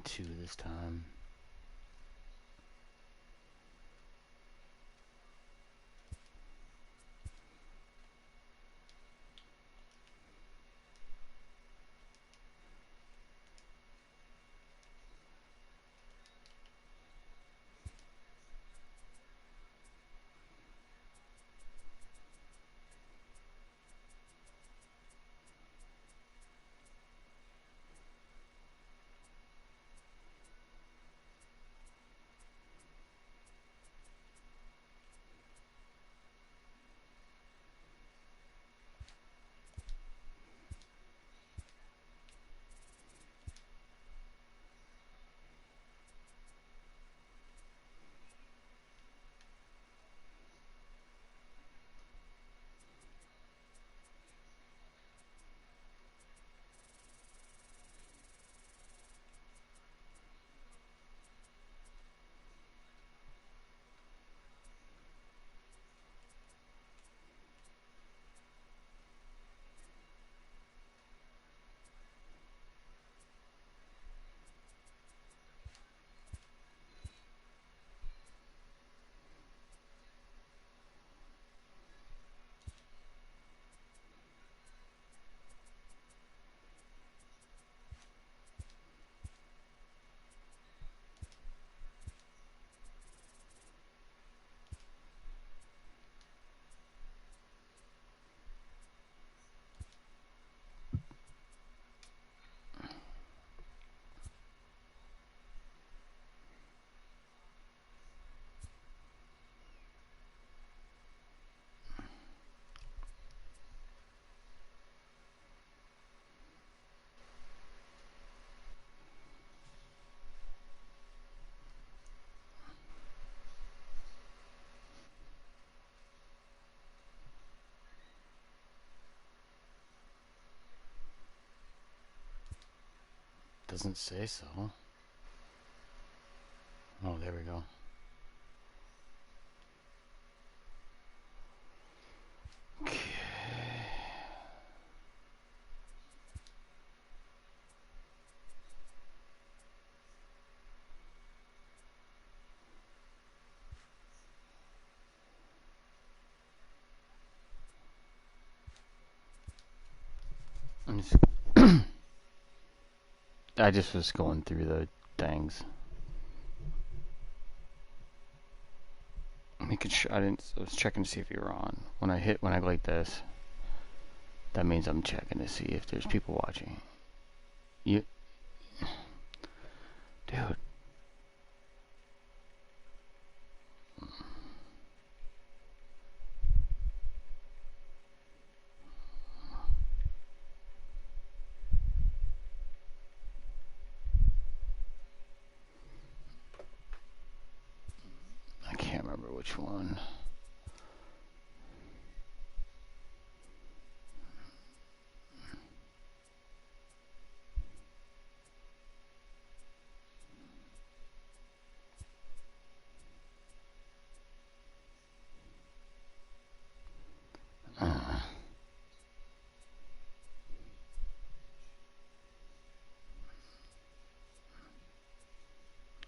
2 this time. Doesn't say so. Oh, there we go. Okay. I just was going through the things. Making sure I was checking to see if you were on. When I go like this, that means I'm checking to see if there's people watching. You, dude. I can't remember which one.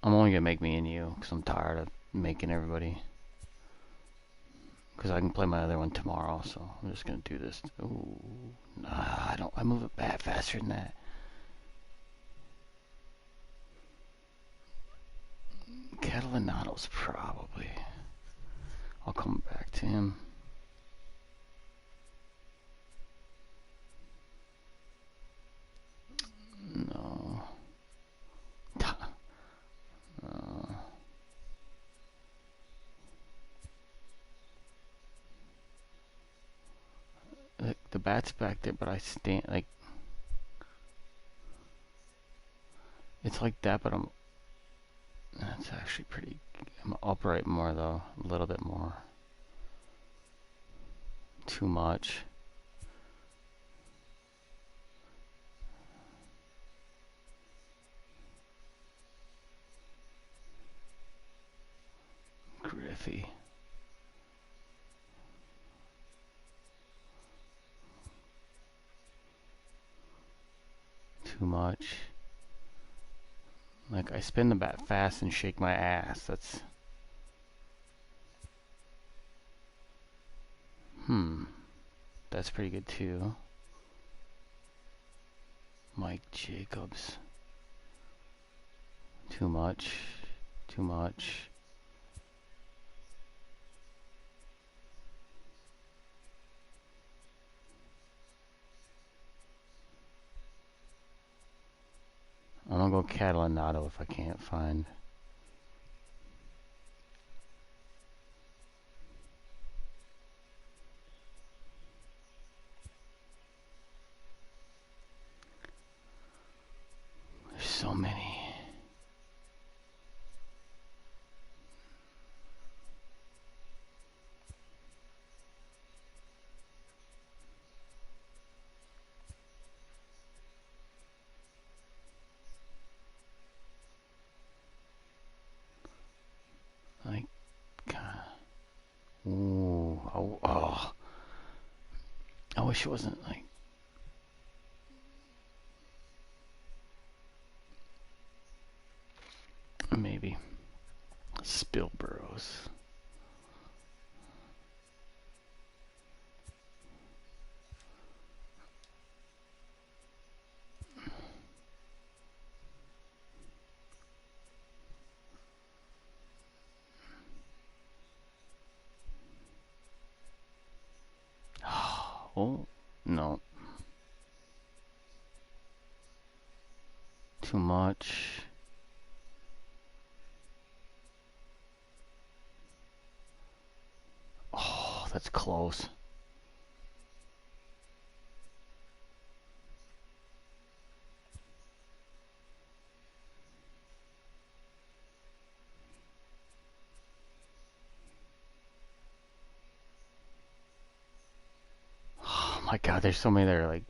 I'm only gonna make me and you because I'm tired of making everybody. Because I can play my other one tomorrow, so I'm just gonna do this. Ooh, nah, I don't. I move it back faster than that. Catalanato's probably. I'll come back to him. No. The bat's back there, but I stand like it's like that, but I'm. That's actually pretty. I'm upright more though, a little bit more. Too much. Griffey. Too much. Like, I spin the bat fast and shake my ass. That's... That's pretty good too. Mike Jacobs. Too much. Too much. I'm gonna go Catalanato if I can't find. There's so many. Like, ooh, oh. I wish it wasn't like. Maybe Spilburrows. Oh, no. Too much. Oh, that's close. Oh my god, there's so many that are like.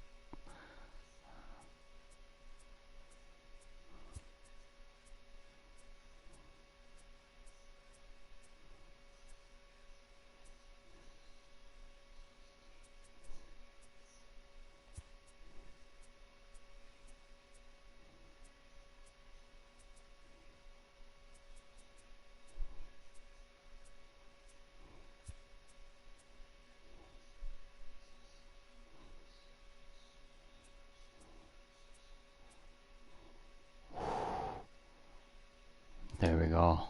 There we go.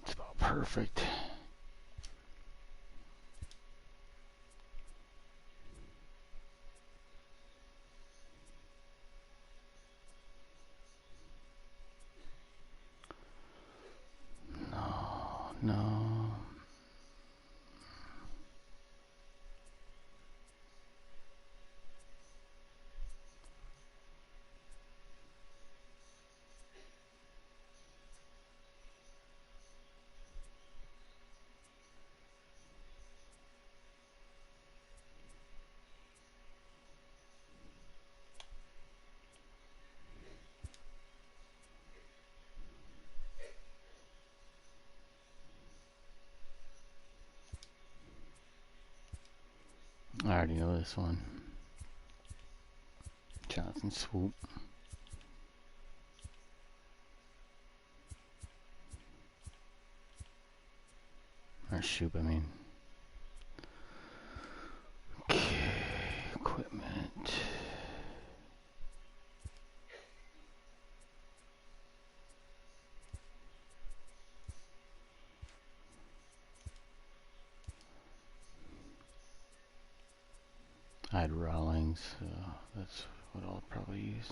It's about perfect. No, no. I already know this one. Johnson Swoop. Or Shoop, I mean. Okay, equipment. I had Rawlings, so that's what I'll probably use.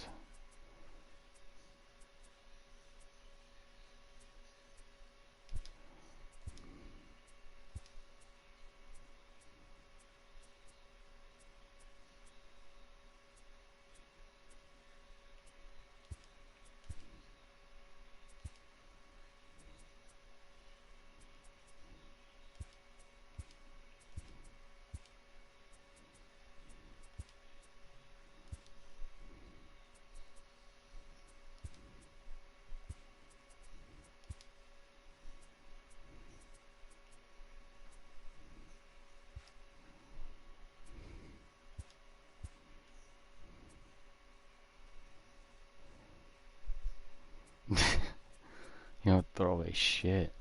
shit.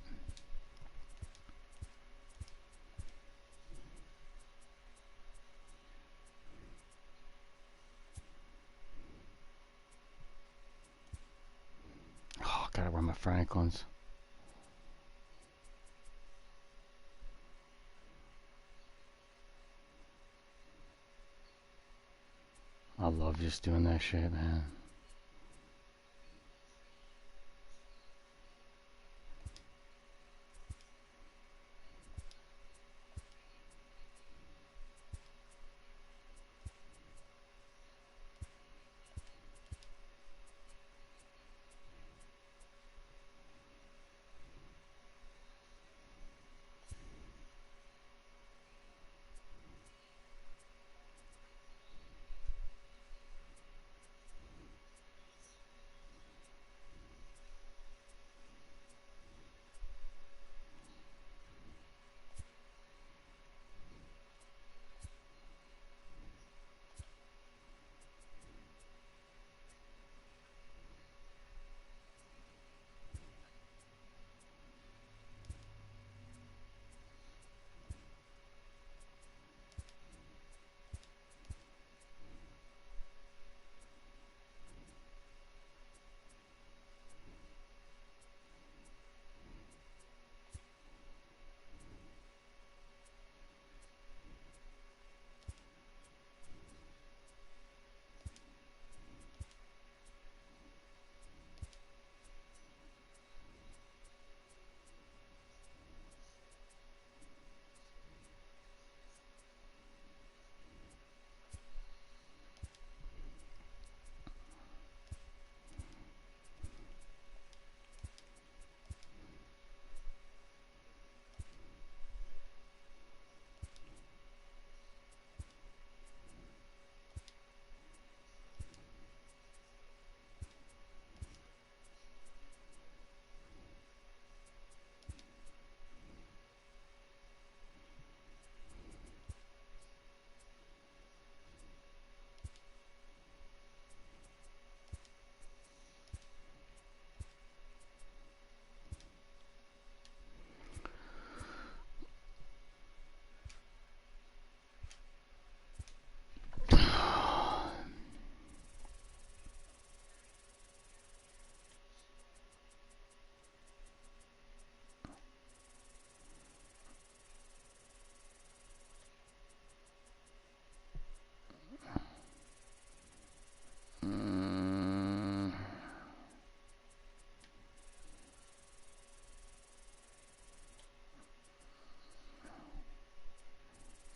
Oh, gotta run my Franklins. I love just doing that shit, man.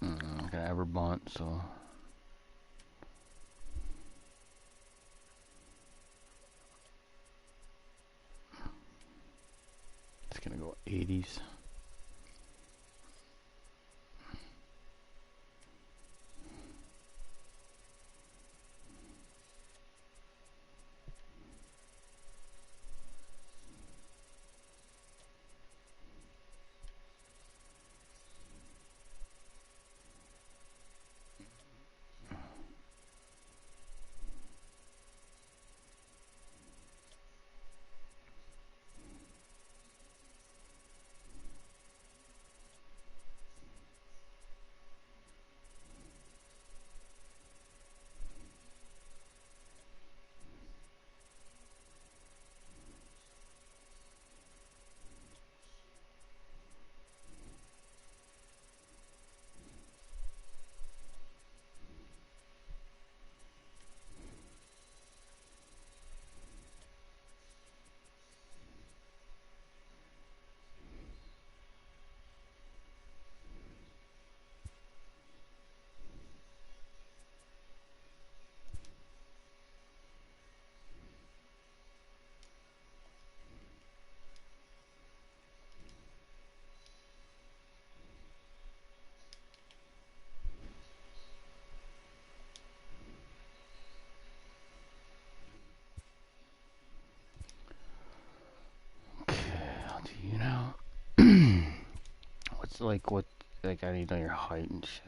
Not gonna ever bunt, so it's gonna go 80s. Do you know? What's like what? Like I need to know your height and shit.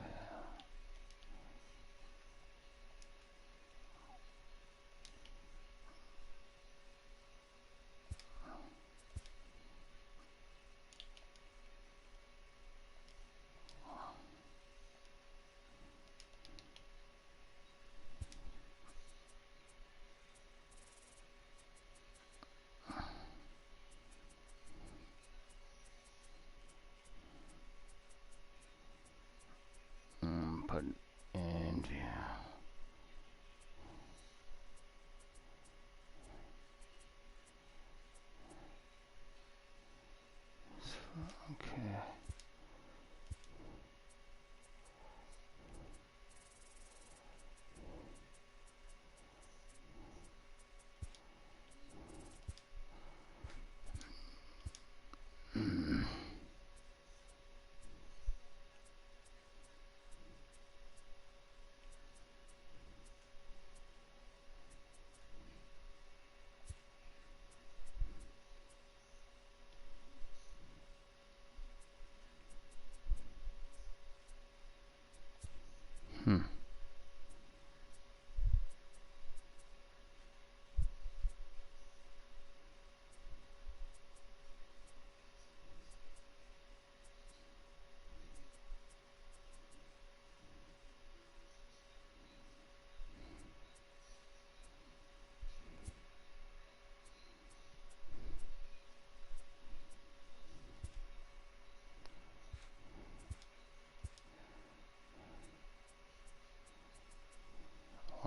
Okay. Hmm.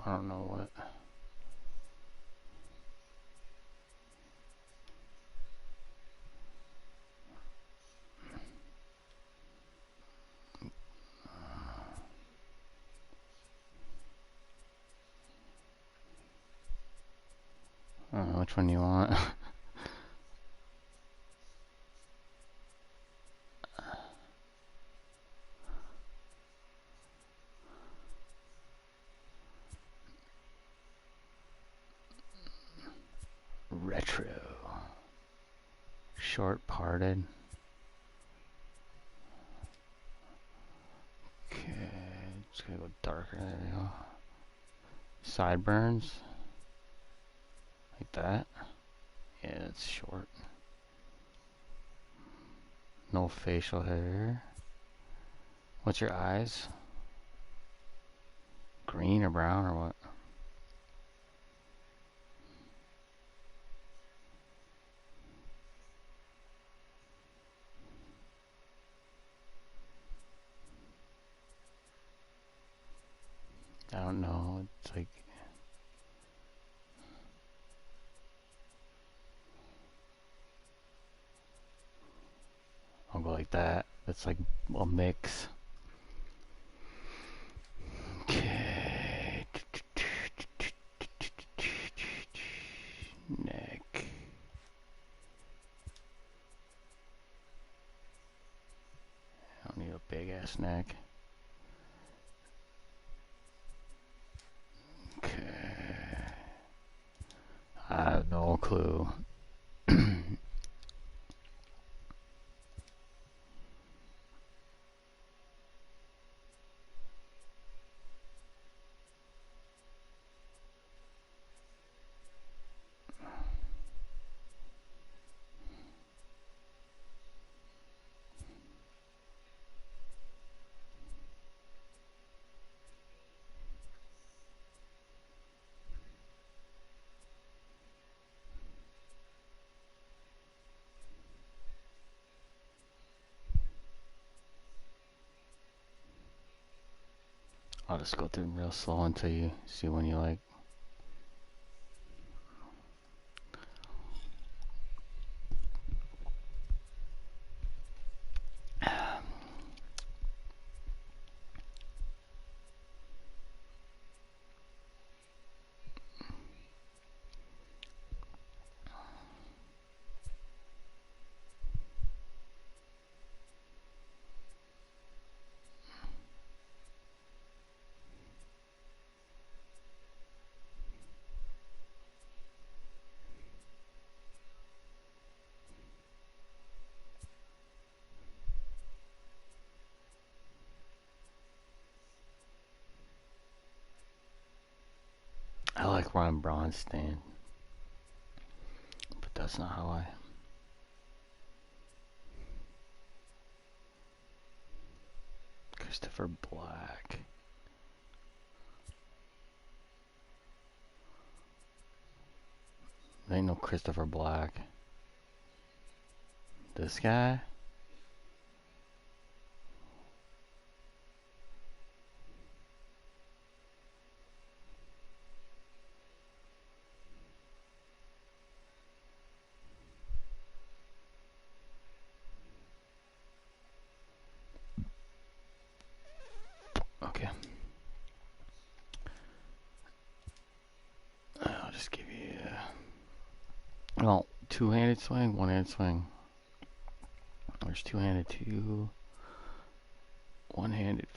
I don't know what. I don't know which one you want. Retro. Short parted. Okay, just gonna go darker. There we go. Sideburns. Like that. Yeah, it's short. No facial hair. What's your eyes? Green or brown or what? I don't know. It's like I'll go like that. That's like a mix. Okay. Neck. I don't need a big ass neck. Okay. I have no clue. I'll just go through them real slow until you see one you like. I like Ron Bronstein, but that's not how I. Christopher Black. There ain't no Christopher Black. This guy? two-handed swing, one-handed swing. There's two-handed, two, one-handed.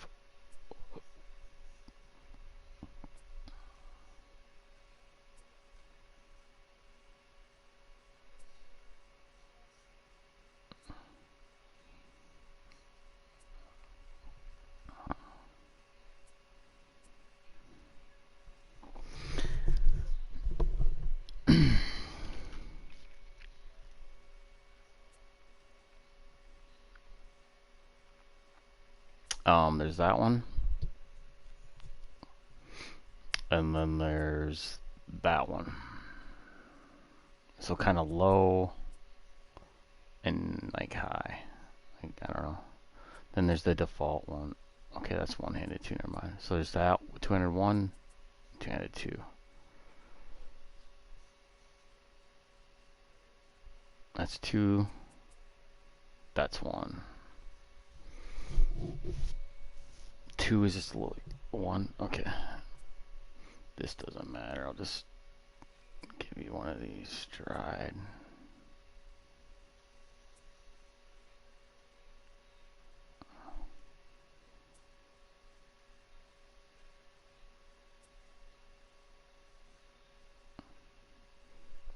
There's that one. And then there's that one. So kind of low and like high. Like, I don't know. Then there's the default one. Okay, that's one-handed two, never mind. So there's that, two-handed one, two-handed two. That's two. That's one. Two is just a little one. Okay. This doesn't matter. I'll just give you one of these stride.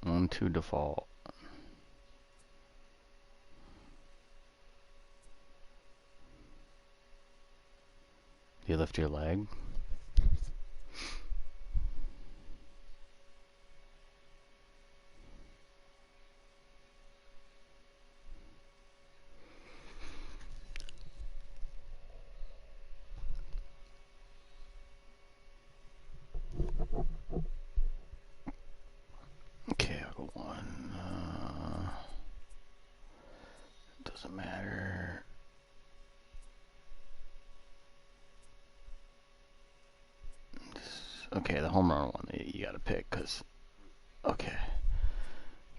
One, two default. Do you lift your leg? Okay, I'll go one. Doesn't matter. Okay, the home run one you gotta pick, cause okay,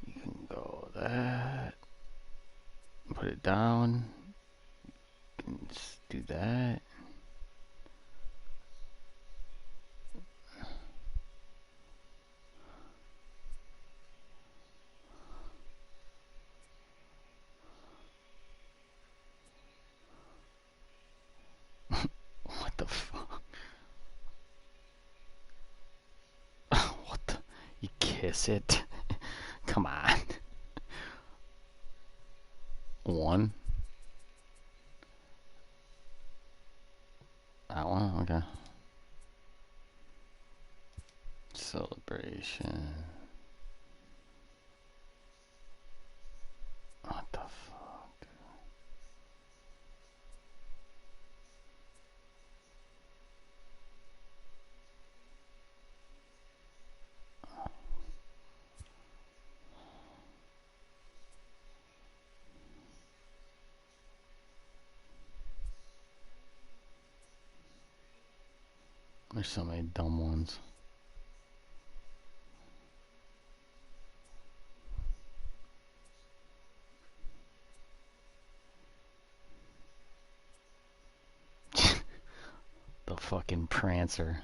you can go that, put it down, you can just do that. What the fuck? What the? You kiss it? Come on. One. That one? Okay. Celebration. What the fuck? There's so many dumb ones. The fucking Prancer.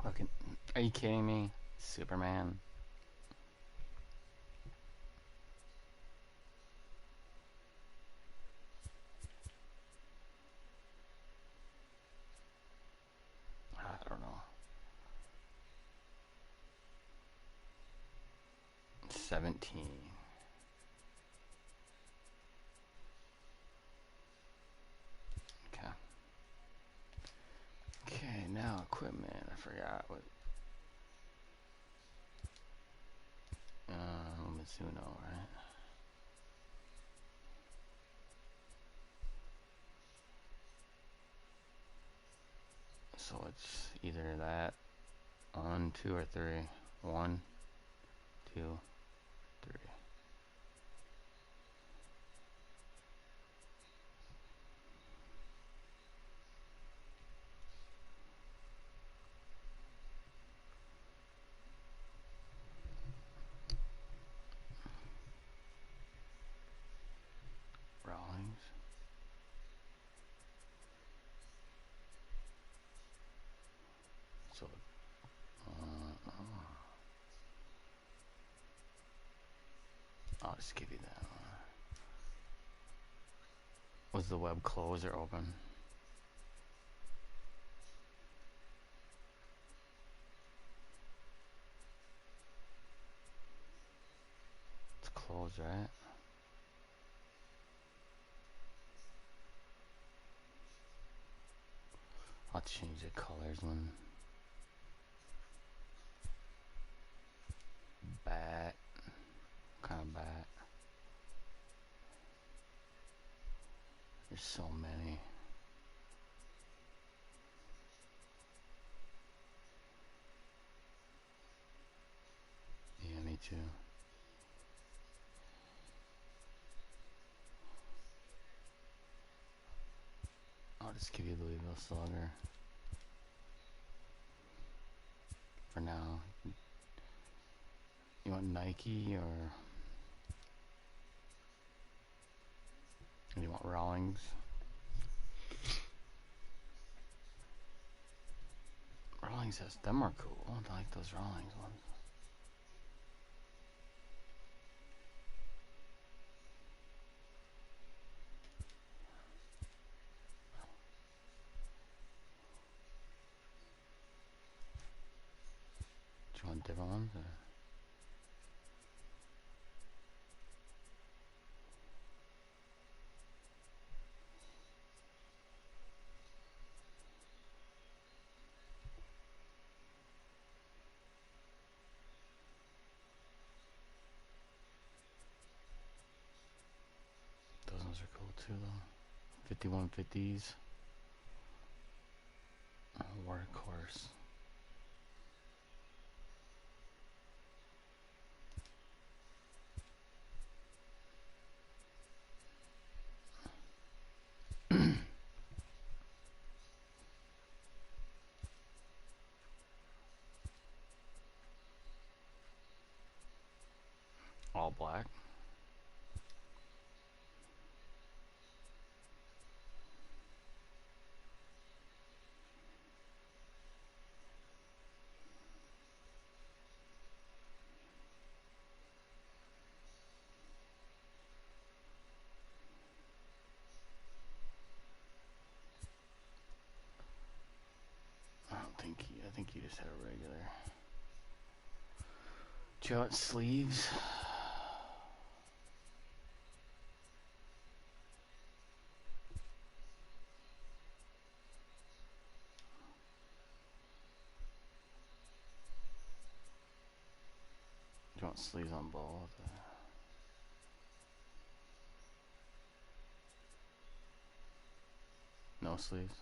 Fucking, are you kidding me? Superman. I don't know. 17. Okay. Okay, now equipment. I forgot what. Mizuno, right? So it's either that, 1, 2, or 3. 1, 2, 3. Rawlings. So, I'll just give you that one. Was the web closed or open? It's closed, right? I'll change the colors when bat. What kind of bat? There's so many. Yeah, me too. I'll just give you Louisville Slugger for now. You want Nike or you want Rawlings? Rawlings has them are cool. I like those Rawlings ones. Do you want different ones? Or? Those ones are cool too, though. 5150s. Workhorse. All black. I think you just had a regular. Do you want sleeves? Do you want sleeves on both? No sleeves?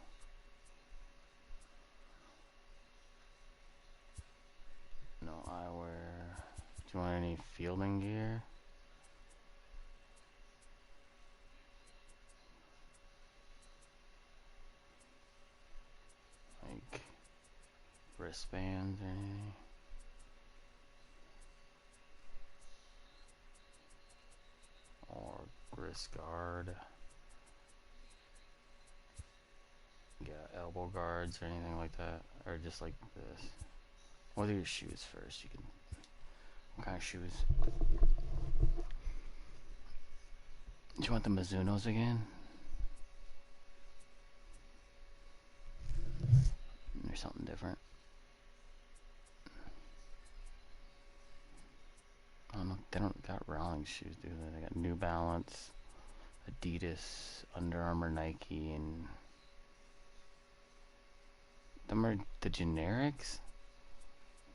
No eyewear. Do you want any fielding gear? Like wristbands or anything? Or wrist guard? Yeah, elbow guards or anything like that? Or just like this? What are your shoes first? You can. What kind of shoes? Do you want the Mizunos again? Or something different? I don't know. They don't got Rawlings shoes, do they? They got New Balance, Adidas, Under Armour, Nike, and them are the generics.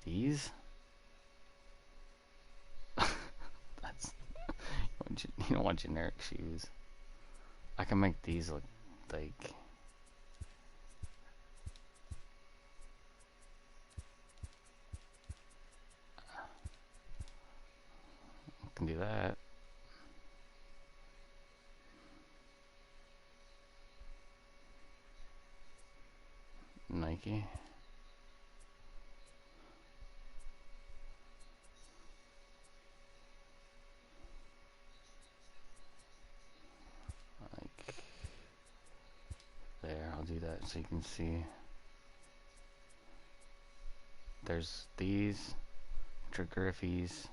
These? That's you don't want generic shoes. I can make these look like. I can do that. Nike. Like there, I'll do that so you can see. There's these, Triggeriffies,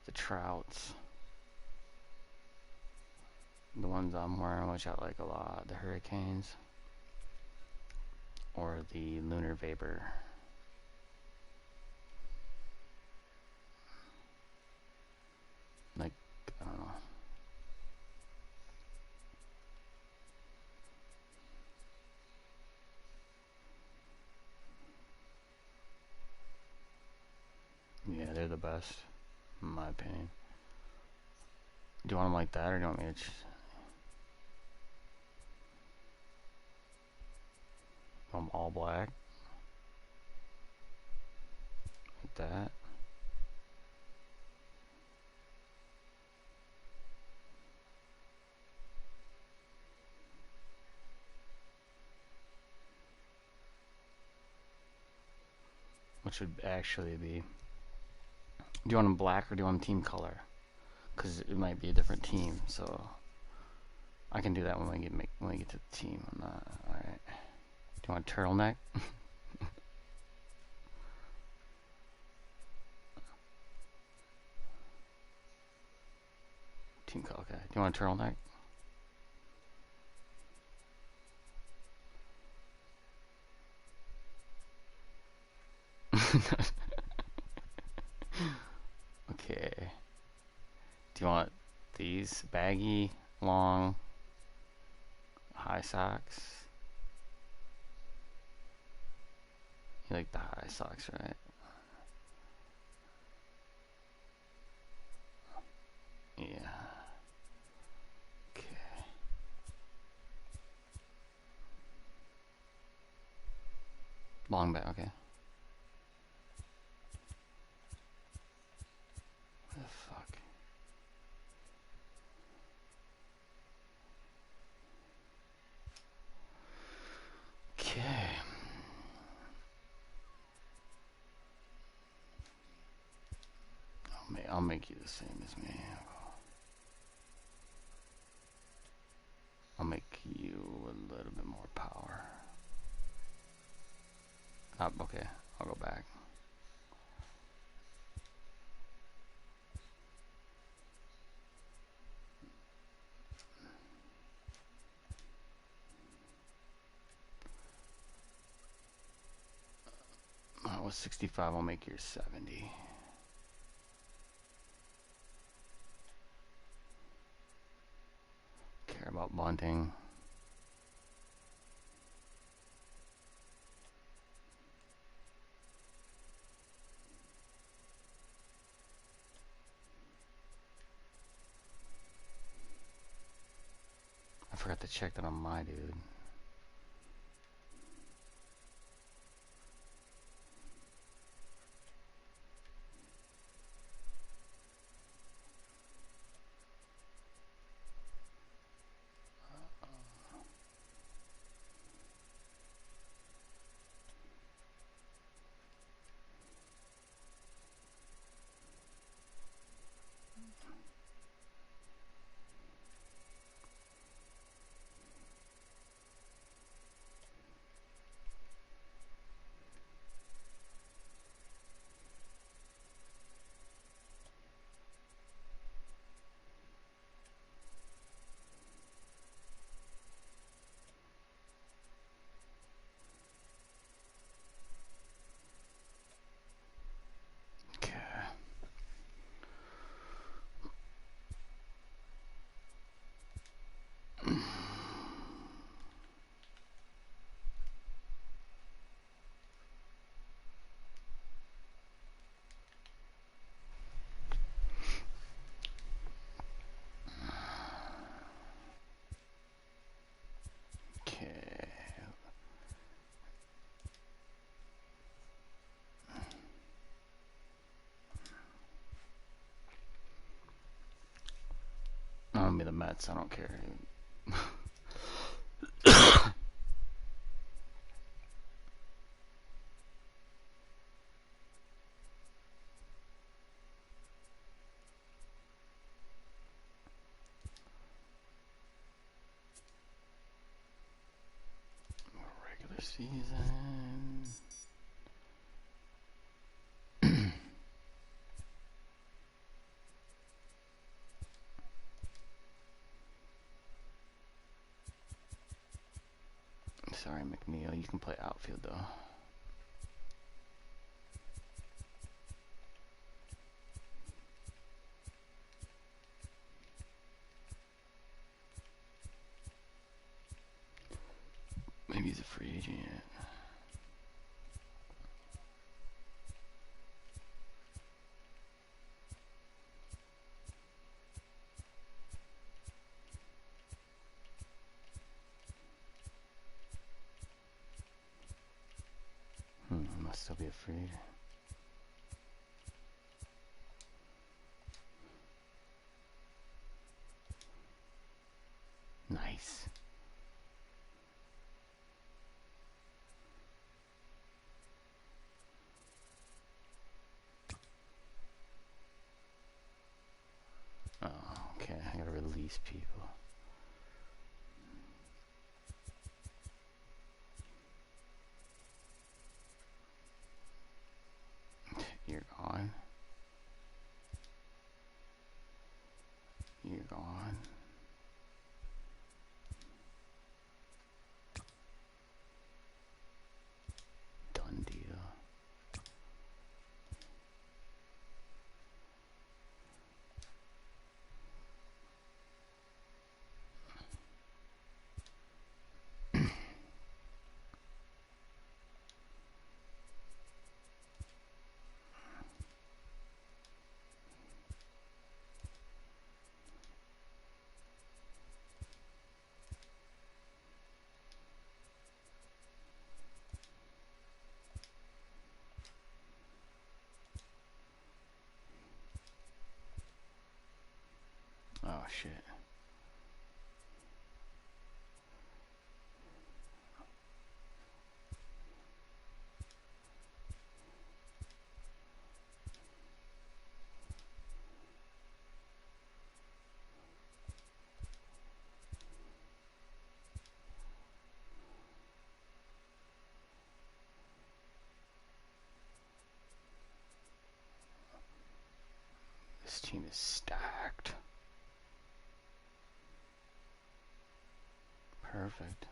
the Trouts. The ones I'm wearing, which I like a lot, the Hurricanes. Or the Lunar Vapor. Like, I don't know. Yeah, they're the best, in my opinion. Do you want them like that, or do you want me to just... want them all black? Like that? Which would actually be... Do you want them black, or do you want them team color? Because it might be a different team, so... I can do that when we get to the team. I'm not... Alright. Do you want a turtleneck? Team color, okay. Do you want a turtleneck? Okay. Do you want these baggy, long, high socks? You like the high socks, right? Yeah. Okay. Long back, okay. What the fuck? Okay. I'll make you the same as me. I'll make you a little bit more power. Okay, I'll go back. I was 65, I'll make you 70. Care about bunting. I forgot to check that on my dude. I'm gonna be the Mets, I don't care, dude. Regular season. Sorry, McNeil. You can play outfield though. Maybe he's a free agent yet. Must still be a free agent. Nice. Oh, okay. I gotta release people. You're gone. You're gone. Done deal. Oh shit. This team is stacked. Perfect.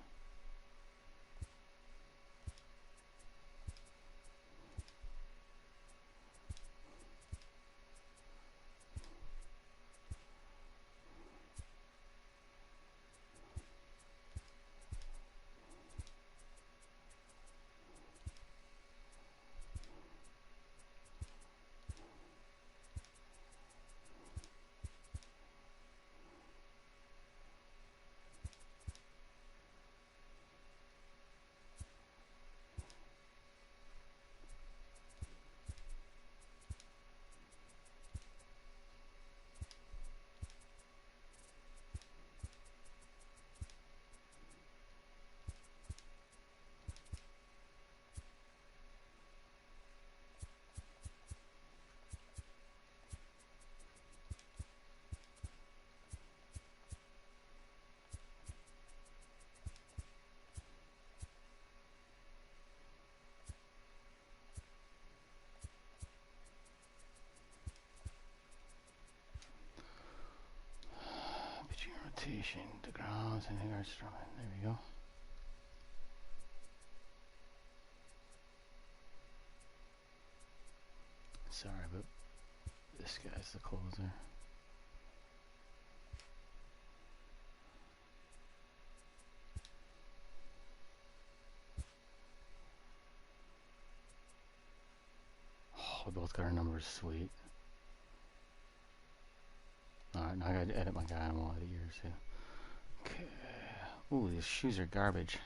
Pitching rotation. DeGrom and Haggerstrom. There we go. Sorry, but this guy's the closer. Oh, we both got our numbers. Sweet. Alright, now I gotta edit my guy on all the years too. Okay. Ooh, these shoes are garbage.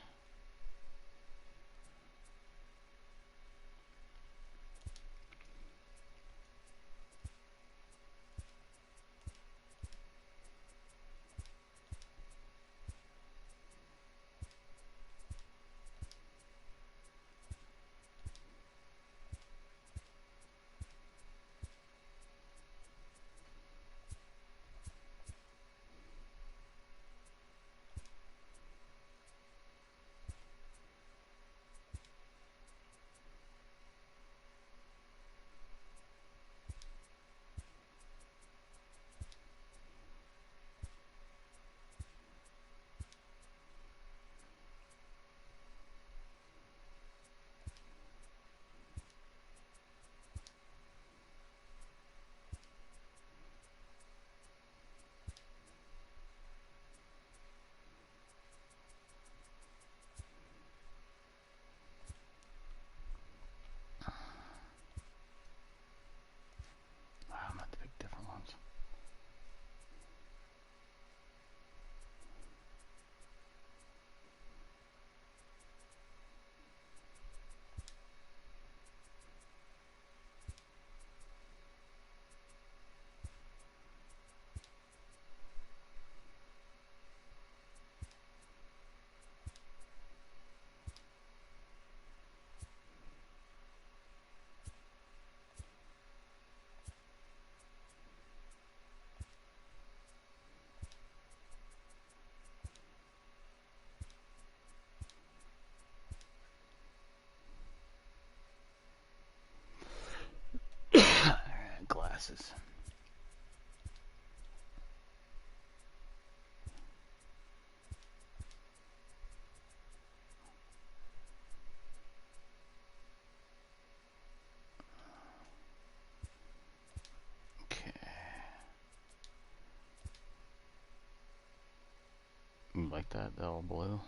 You like that, the old blue?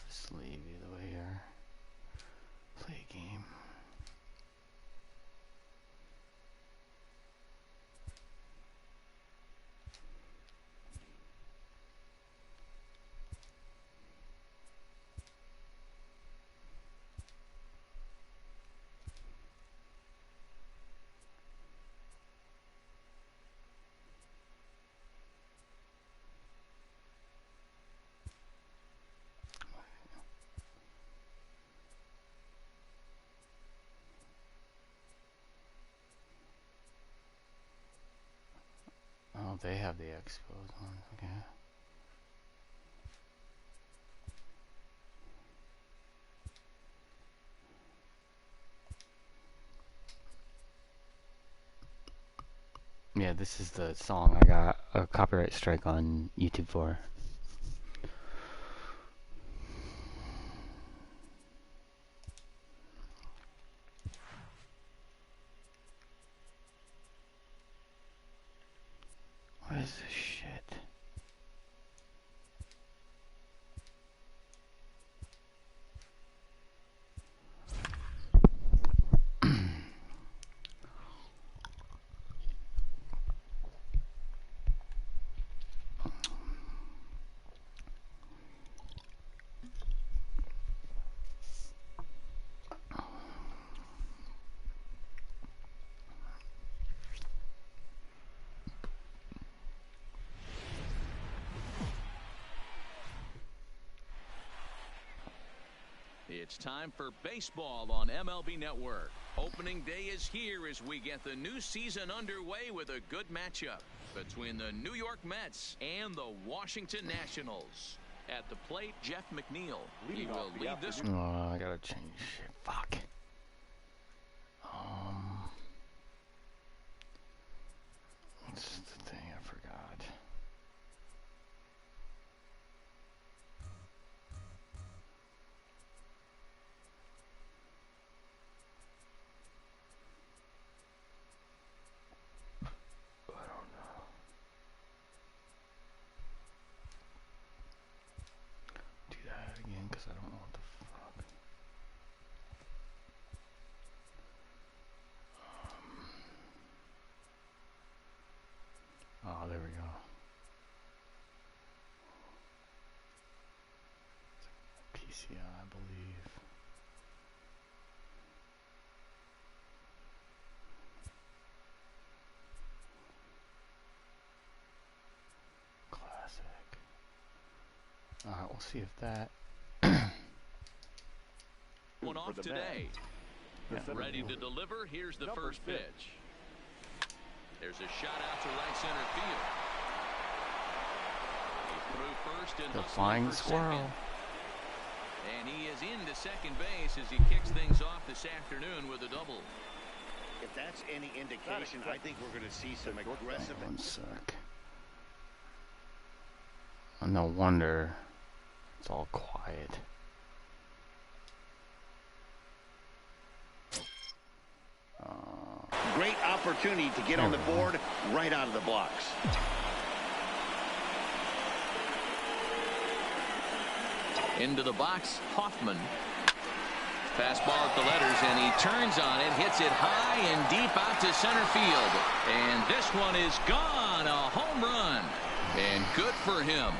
Just leave either way here. Play a game. Oh, they have the exposed ones. Okay. Yeah, this is the song I got a copyright strike on YouTube for. What is this shit? It's time for baseball on MLB Network. Opening day is here as we get the new season underway with a good matchup between the New York Mets and the Washington Nationals. At the plate, Jeff McNeil. He will lead this. Oh, I gotta change shit. Fuck. What's the thing I forgot? Because I don't know what the fuck. Oh, there we go. PCI, I believe. Classic. Alright, we'll see if that. One off today. Ready to deliver. Here's the first pitch. There's a shot out to right center field. He threw first and the flying squirrel. Second. And he is into second base as he kicks things off this afternoon with a double. If that's any indication, I think we're going to see some aggressive. One sec. No wonder it's all quiet. Great opportunity to get on the board right out of the blocks. Into the box, Hoffman. Fastball at the letters, and he turns on it, hits it high and deep out to center field. And this one is gone, a home run. And good for him.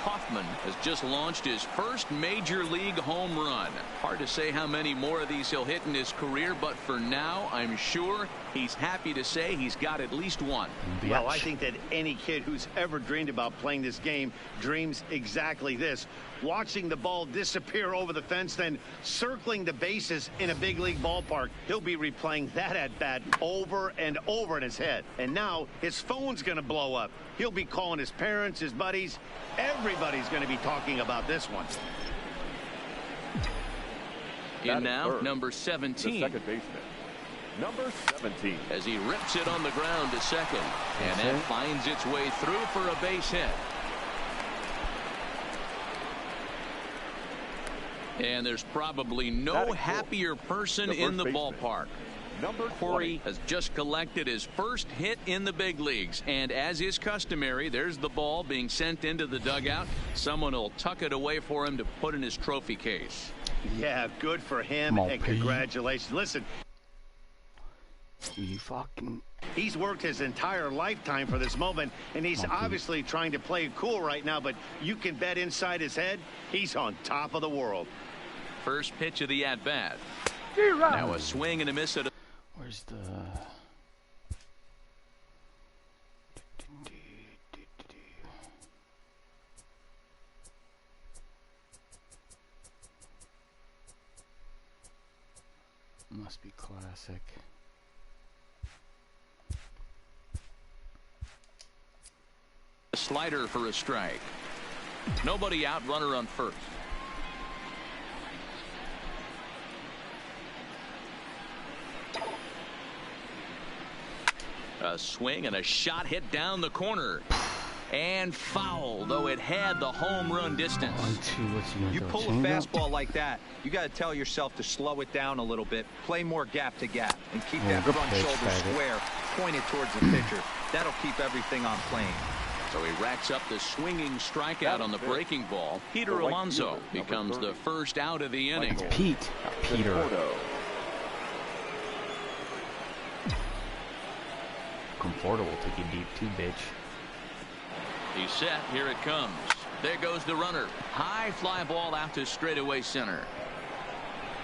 Kaufman has just launched his first major league home run. Hard to say how many more of these he'll hit in his career, but for now, I'm sure he's happy to say he's got at least one. Well, I think that any kid who's ever dreamed about playing this game dreams exactly this. Watching the ball disappear over the fence, then circling the bases in a big league ballpark. He'll be replaying that at bat over and over in his head. And now his phone's going to blow up. He'll be calling his parents, his buddies. Everybody's going to be talking about this one. In now, number 17. The second baseman, number 17. As he rips it on the ground to second. And that finds its way through for a base hit. And there's probably no happier person in the ballpark. Corey has just collected his first hit in the big leagues. And as is customary, there's the ball being sent into the dugout. Someone will tuck it away for him to put in his trophy case. Yeah, good for him, and congratulations. Listen, he's worked his entire lifetime for this moment, and he's obviously trying to play it cool right now, but you can bet inside his head, he's on top of the world. First pitch of the at-bat. Now a swing and a miss at a... Where's the... Must be classic. A slider for a strike. Nobody out, runner on first. A swing and a shot hit down the corner. And foul, though it had the home run distance. You pull a fastball like that, you got to tell yourself to slow it down a little bit, play more gap to gap, and keep that front shoulder square pointed towards the pitcher. That'll keep everything on plane. So he racks up the swinging strikeout on the breaking ball. Peter Alonso becomes the first out of the inning. Peter. Conforto will take you deep too, bitch. He's set. Here it comes. There goes the runner. High fly ball out to straightaway center.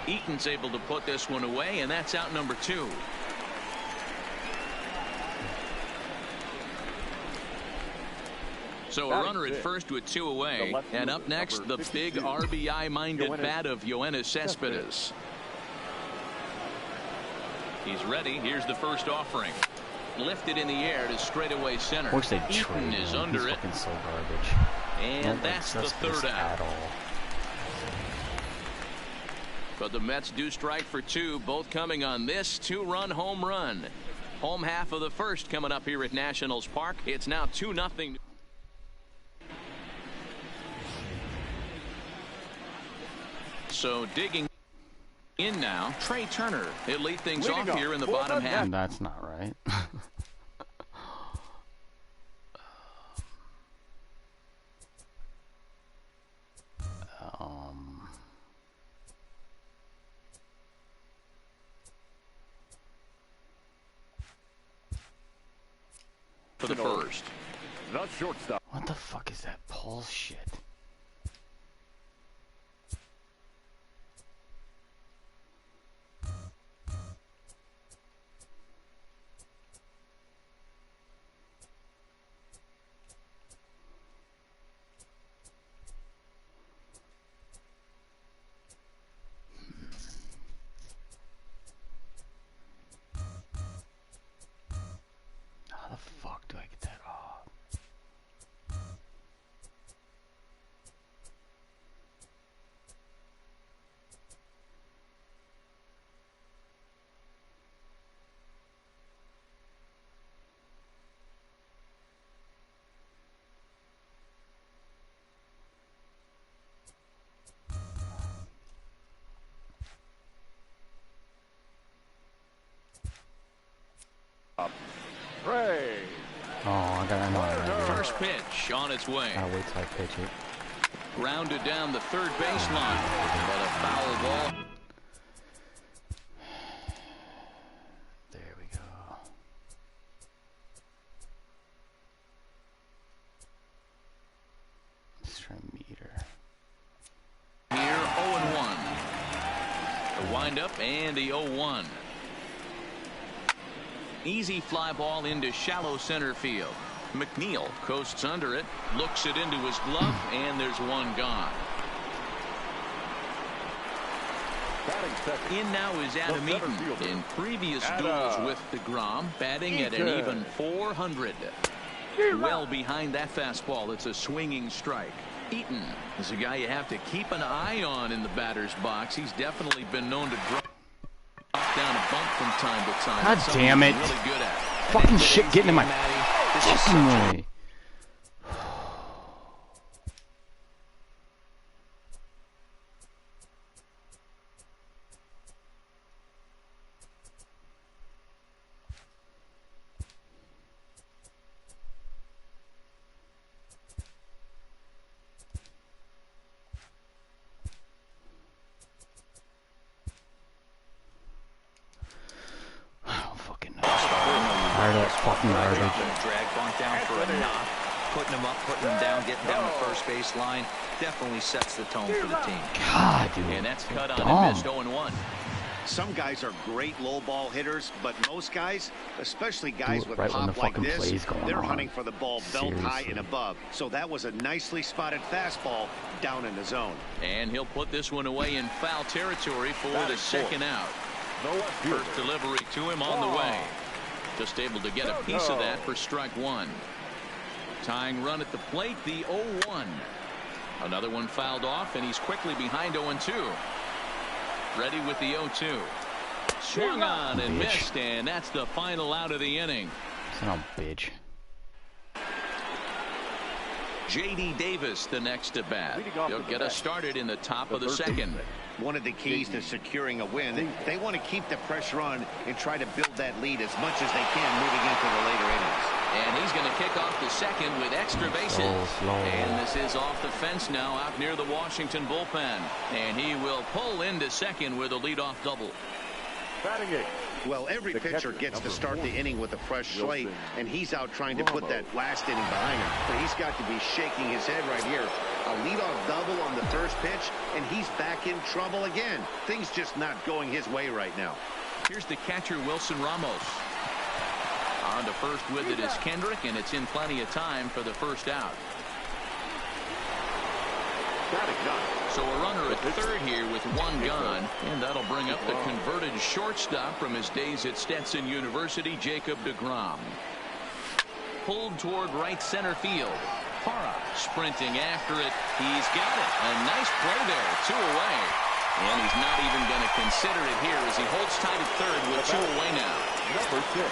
Eaton's able to put this one away, and that's out number 2. So a runner at first with 2 away. And up next, the big RBI-minded bat of Yoenis Cespedes. He's ready. Here's the first offering. Lifted in the air to straightaway center. Of course they Eaton is under it. So garbage. And that's the third out. At all. But the Mets do strike for 2, both coming on this 2-run home run. Home half of the first coming up here at Nationals Park. It's now 2-0. So digging in now, Trey Turner. He'll lead things off here in the bottom half. And that's not right. For the first. The shortstop. What the fuck is that Paul shit? How the fuck do I get that off? Trey. Oh, I know I gotta First pitch on its way. wait till I pitch it. Grounded down the third baseline. But a foul ball. There we go. Just trying windup and the 0-1. Easy fly ball into shallow center field. McNeil coasts under it, looks it into his glove, and there's one gone. In now is Adam Eaton. In previous duels with DeGrom, batting at an even 400. Well behind that fastball. It's a swinging strike. Eaton is a guy you have to keep an eye on in the batter's box. He's definitely been known to drop down a bump from time to time. God damn it. Really good at. Fucking shit getting in my fucking way. Drag bunt down for a knock, putting him up, putting him down, getting down the first base line. Definitely sets the tone for the team. God, dude. And that's cut on and missed 0-1. Some guys are great low ball hitters, but most guys, especially guys with right pop like this, they're on. hunting for the ball belt high and above. So that was a nicely spotted fastball down in the zone. And he'll put this one away in foul territory for the second out. First delivery to him on the way. Just able to get a piece of that for strike one. Tying run at the plate, the 0-1. Another one fouled off, and he's quickly behind 0-2. Ready with the 0-2. Swung on and missed, and that's the final out of the inning. Son of a bitch. J.D. Davis, the next at bat. He'll get us started in the top of the second. One of the keys to securing a win, they want to keep the pressure on and try to build that lead as much as they can moving into the later innings. And he's going to kick off the second with extra bases. And this is off the fence now out near the Washington bullpen. And he will pull into second with a leadoff double. Well, every pitcher gets to start the inning with a fresh slate, and he's out trying to put that last inning behind him. But he's got to be shaking his head right here. A leadoff double on the first pitch, and he's back in trouble again. Things just not going his way right now. Here's the catcher, Wilson Ramos. On to first with it is Kendrick, and it's in plenty of time for the first out. So a runner at third here with one gone, and that'll bring up the converted shortstop from his days at Stetson University, Jacob DeGrom. Pulled toward right center field. Parra sprinting after it. He's got it. A nice play there. 2 away. And he's not even going to consider it here as he holds tight at third with 2 away now. Number 6.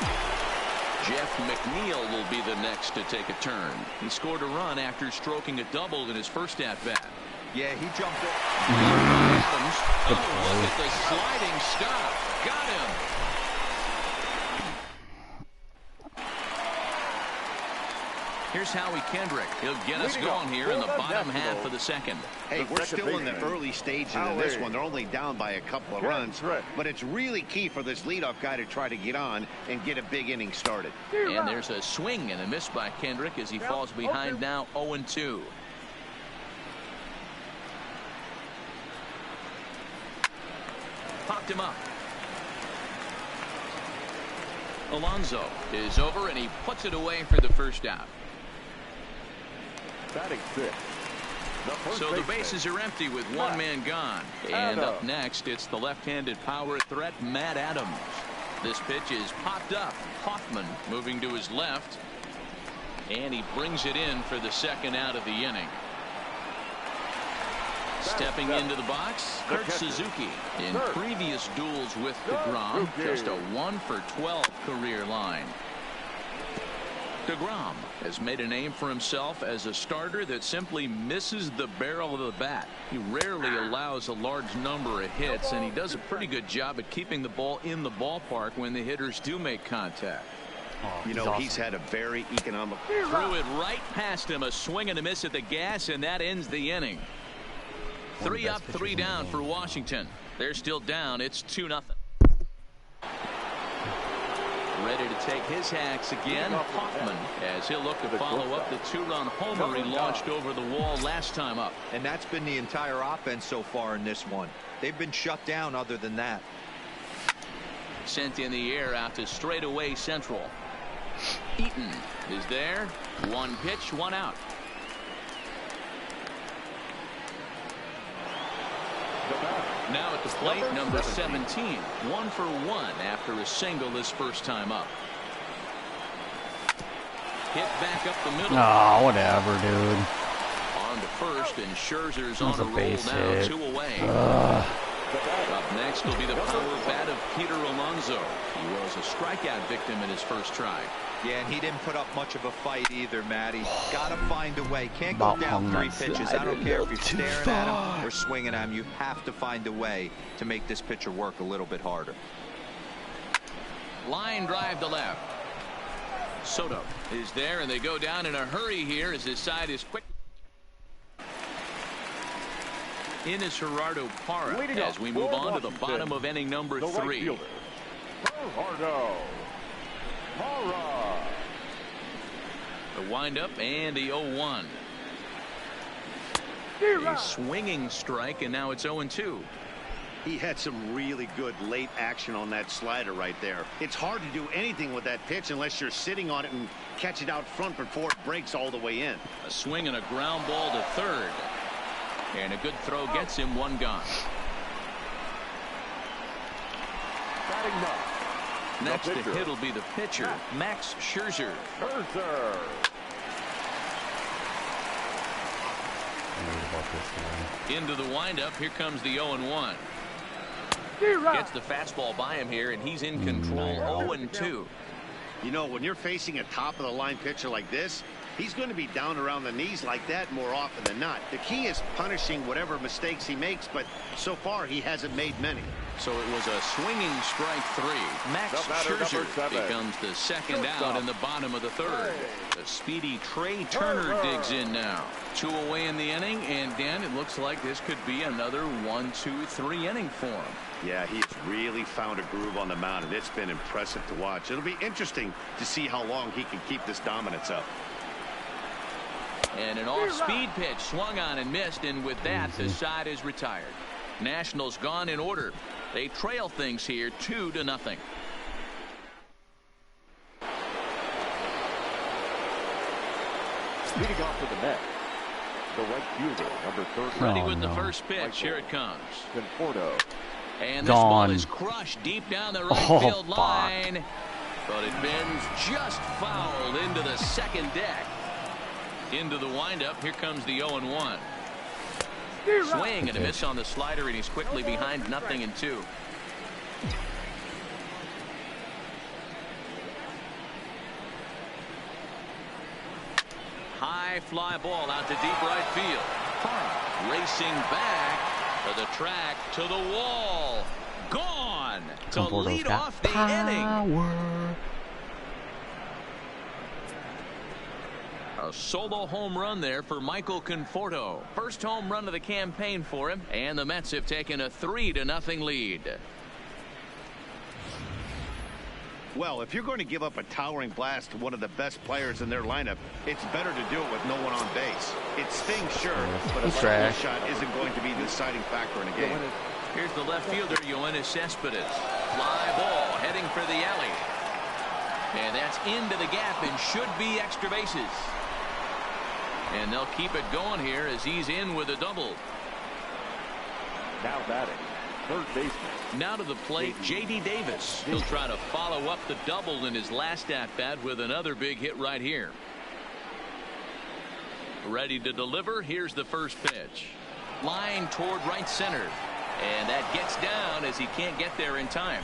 Jeff McNeil will be the next to take a turn. He scored a run after stroking a double in his first at-bat. Yeah, he jumped it. Adams. Oh, look at the sliding stop. Got him. Here's Howie Kendrick. He'll get us going here in the bottom half of the second. Hey, we're still in the early stages of this one. They're only down by a couple of runs, but it's really key for this leadoff guy to try to get on and get a big inning started. And there's a swing and a miss by Kendrick as he falls behind now 0-2. Popped him up. Alonso is over, and he puts it away for the first out. Batting 6. So the bases are empty with one man gone. And up next, it's the left-handed power threat, Matt Adams. This pitch is popped up. Hoffman moving to his left. And he brings it in for the second out of the inning. Stepping into the box, Kurt Suzuki. In previous duels with DeGrom, just a 1-for-12 career line. DeGrom has made a name for himself as a starter that simply misses the barrel of the bat. He rarely allows a large number of hits, and he does a pretty good job at keeping the ball in the ballpark when the hitters do make contact. You know, he's had a very economical. Threw it right past him, a swing and a miss at the gas, and that ends the inning. 3 up, 3 down for Washington. They're still down. It's 2-0. Ready to take his hacks again. Hoffman, as he'll look to follow up the 2-run homer he launched over the wall last time up. And that's been the entire offense so far in this one. They've been shut down other than that. Sent in the air out to straightaway central. Eaton is there. 1 pitch, 1 out. Now at the plate, number 17. 1 for 1 after a single his first time up. Hit back up the middle. Oh, whatever, dude. On to first, and Scherzer's on That's a a roll base now, hit. 2 away. Up next will be the power bat of Peter Alonso. He was a strikeout victim in his first try. Yeah, and he didn't put up much of a fight either, Matty. Got to find a way. Can't go down 3 pitches. I don't care if you're staring at him or swinging at him. You have to find a way to make this pitcher work a little bit harder. Line drive to left. Soto is there, and they go down in a hurry here as his side is quick. In is Gerardo Parra as we move on to the bottom of inning number 3. Gerardo Parra. The windup and the 0-1. A swinging strike, and now it's 0-2. He had some really good late action on that slider right there. It's hard to do anything with that pitch unless you're sitting on it and catch it out front before it breaks all the way in. A swing and a ground ball to third. And a good throw gets him 1 gone. Batting ninth. Next to hit will be the pitcher, Max Scherzer. Scherzer. Into the windup. Here comes the 0-1. Gets the fastball by him here, and he's in control. 0-2. You know, when you're facing a top-of-the-line pitcher like this, he's going to be down around the knees like that more often than not. The key is punishing whatever mistakes he makes, but so far he hasn't made many. So it was a swinging strike 3. Max Scherzer becomes the second out in the bottom of the 3rd. The speedy Trey Turner digs in now. 2 away in the inning, and Dan, it looks like this could be another 1-2-3 inning for him. Yeah, he's really found a groove on the mound, and it's been impressive to watch. It'll be interesting to see how long he can keep this dominance up. And an off-speed pitch swung on and missed, and with that, the side is retired. Nationals gone in order. They trail things here 2-0. Leading off to the net, the right fielder, number 30. Ready with the first pitch. Here it comes. Conforto. And this ball is crushed deep down the right field line. But it bends just foul into the second deck. Into the windup. Here comes the 0-1. Swing and a miss on the slider, and he's quickly behind 0-2. High fly ball out to deep right field. Racing back to the track, to the wall. Gone to lead off the inning. A solo home run there for Michael Conforto. First home run of the campaign for him, and the Mets have taken a 3-0 lead. Well, if you're going to give up a towering blast to one of the best players in their lineup, it's better to do it with no one on base. It stings, sure, but a solo shot isn't going to be the deciding factor in a game. Here's the left fielder, Yoenis Cespedes. Fly ball heading for the alley. And that's into the gap and should be extra bases. And they'll keep it going here as he's in with a double. Now batting, third baseman. Now to the plate, J.D. Davis. He'll try to follow up the double in his last at-bat with another big hit right here. Ready to deliver. Here's the first pitch. Line toward right center. And that gets down as he can't get there in time.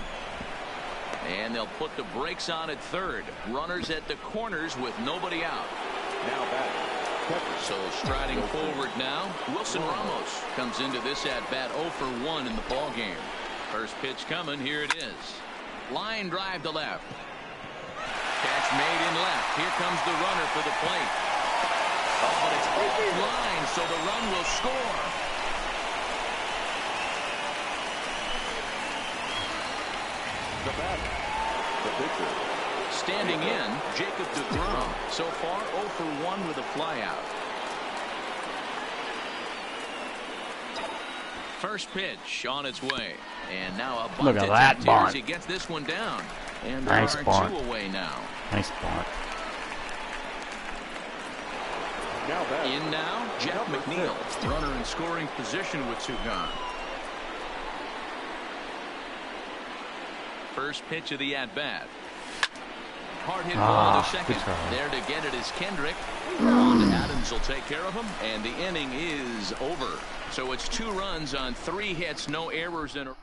And they'll put the brakes on at third. Runners at the corners with nobody out. Now batting. So striding forward now, Wilson Ramos comes into this at-bat 0 for 1 in the ball game. First pitch coming. Here it is. Line drive to left. Catch made in left. Here comes the runner for the plate. Oh, but it's offline, so the run will score. The batter, the pitcher, Checking in, Jacob deGrom. So far, 0 for 1 with a flyout. First pitch on its way. And now a bunt. Look at that bunt. He gets this one down. And nice there are bunt. 2 away now. Nice bunt. In now, Jeff McNeil. Runner in scoring position with 2 gone. First pitch of the at-bat. Hard hit ball to second. There to get it is Kendrick. On to Adams will take care of him, and the inning is over. So it's 2 runs on 3 hits, no errors in a.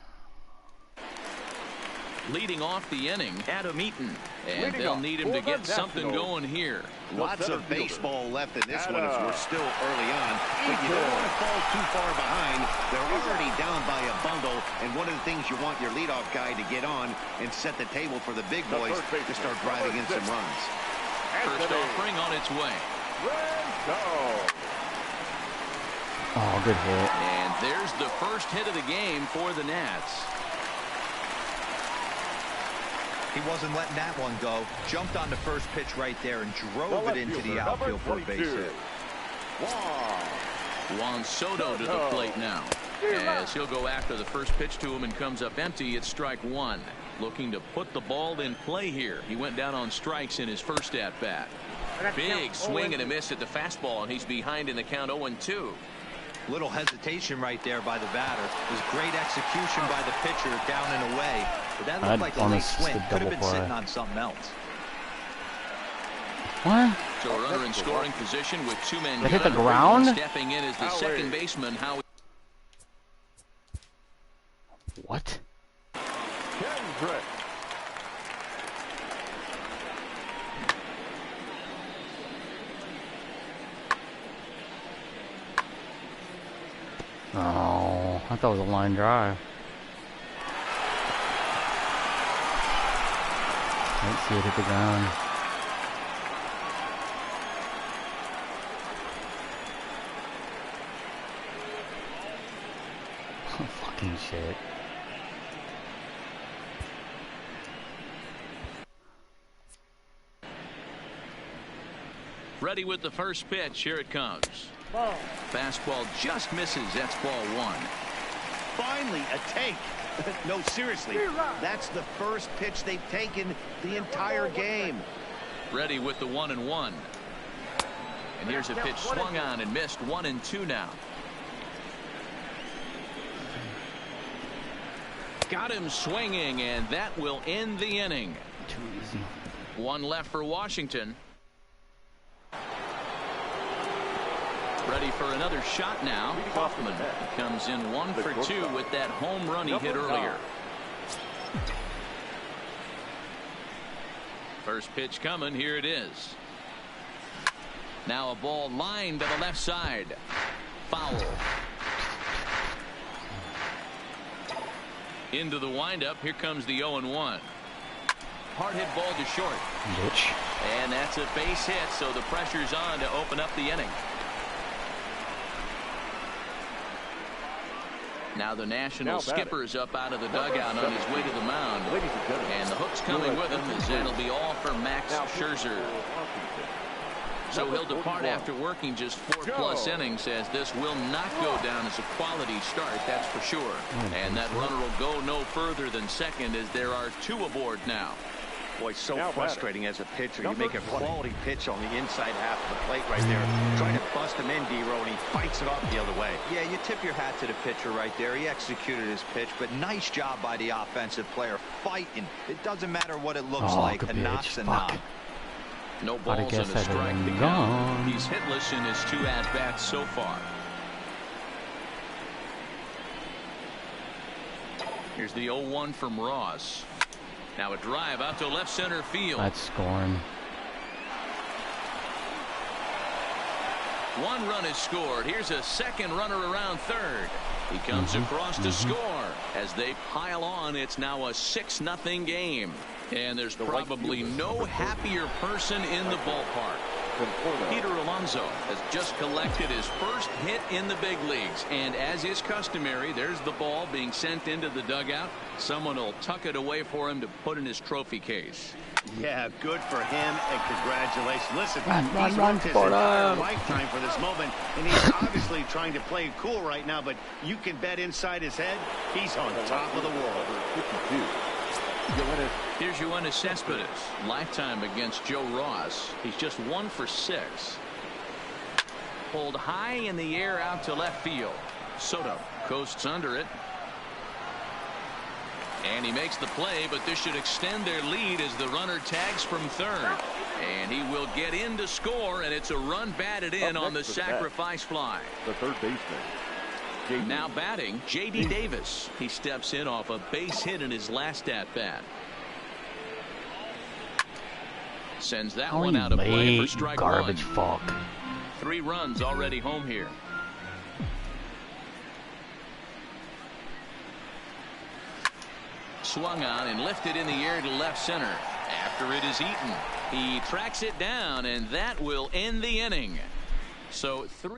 Leading off the inning, Adam Eaton, and they'll need him to get something going here. Lots of baseball left in this one as we're still early on, but you don't want to fall too far behind. They're already down by a bundle, and one of the things you want your leadoff guy to get on and set the table for the big boys to start driving in some runs. First offering on its way. Oh, good hit. And there's the first hit of the game for the Nats. He wasn't letting that one go. Jumped on the first pitch right there and drove it into the outfield for a base hit. Juan Soto to the plate now. As he'll go after the first pitch to him and comes up empty, it's strike 1. Looking to put the ball in play here. He went down on strikes in his first at-bat. Big swing and a miss at the fastball, and he's behind in the count 0-2. Little hesitation right there by the batter. It was great execution by the pitcher down and away. But that looked like a late swing. Could have been sitting on something else. What? So a runner in scoring position with 2 men. They hit the ground? Stepping in is the second baseman, Howie. What? Kendrick. Oh, I thought it was a line drive. Let's see it hit the ground. Fucking shit. Ready with the first pitch. Here it comes. Fastball just misses. That's ball 1. Finally, a take. No, seriously. That's the first pitch they've taken the entire game. Ready with the 1-1. And here's a pitch swung on and missed. 1-2 now. Got him swinging, and that will end the inning. Too easy. 1 left for Washington. Ready for another shot now. Hoffman comes in 1 for 2 with that home run he hit earlier. First pitch coming. Here it is. Now a ball lined to the left side. Foul. Into the windup. Here comes the 0-1. Hard hit ball to short. Bitch. And that's a base hit, so the pressure's on to open up the inning. Now the National skipper is up out of the dugout on his way to the mound. And the hook's coming with him, as that'll be all for Max Scherzer. So he'll depart after working just 4+ innings, as this will not go down as a quality start, that's for sure. And that runner will go no further than second, as there are 2 aboard now. Boy, so frustrating as a pitcher. You make a quality pitch on the inside half of the plate right there. Trying to bust him in, D-Row, and he fights it off the other way. Yeah, you tip your hat to the pitcher right there. He executed his pitch, but nice job by the offensive player fighting. It doesn't matter what it looks like. A knock's a knock. No balls and a strike to count. He's hitless in his 2 at-bats so far. Here's the 0-1 from Ross. Now a drive out to left center field. That's scoring. 1 run is scored. Here's a second runner around third. He comes across to score. As they pile on, it's now a 6-0 game. And there's probably no happier person in the ballpark. Peter Alonso has just collected his first hit in the big leagues, and as is customary, there's the ball being sent into the dugout. Someone will tuck it away for him to put in his trophy case. Yeah, good for him, and congratulations. Listen, Run, he's run, worked his Florida. entire lifetime for this moment, and he's obviously trying to play it cool right now, but you can bet inside his head, he's on top of the world. Here's Yoenis Cespedes, lifetime against Joe Ross. He's just 1 for 6. Pulled high in the air out to left field. Soto coasts under it. And he makes the play, but this should extend their lead as the runner tags from third. And he will get in to score, and it's a run batted in on the sacrifice fly. The third baseman. Now batting, J.D. Davis. He steps in off a base hit in his last at-bat. Sends that one out of play for strike garbage one. fuck. 3 runs already home here. Swung on and lifted in the air to left center. After it is eaten, he tracks it down, and that will end the inning. So 3.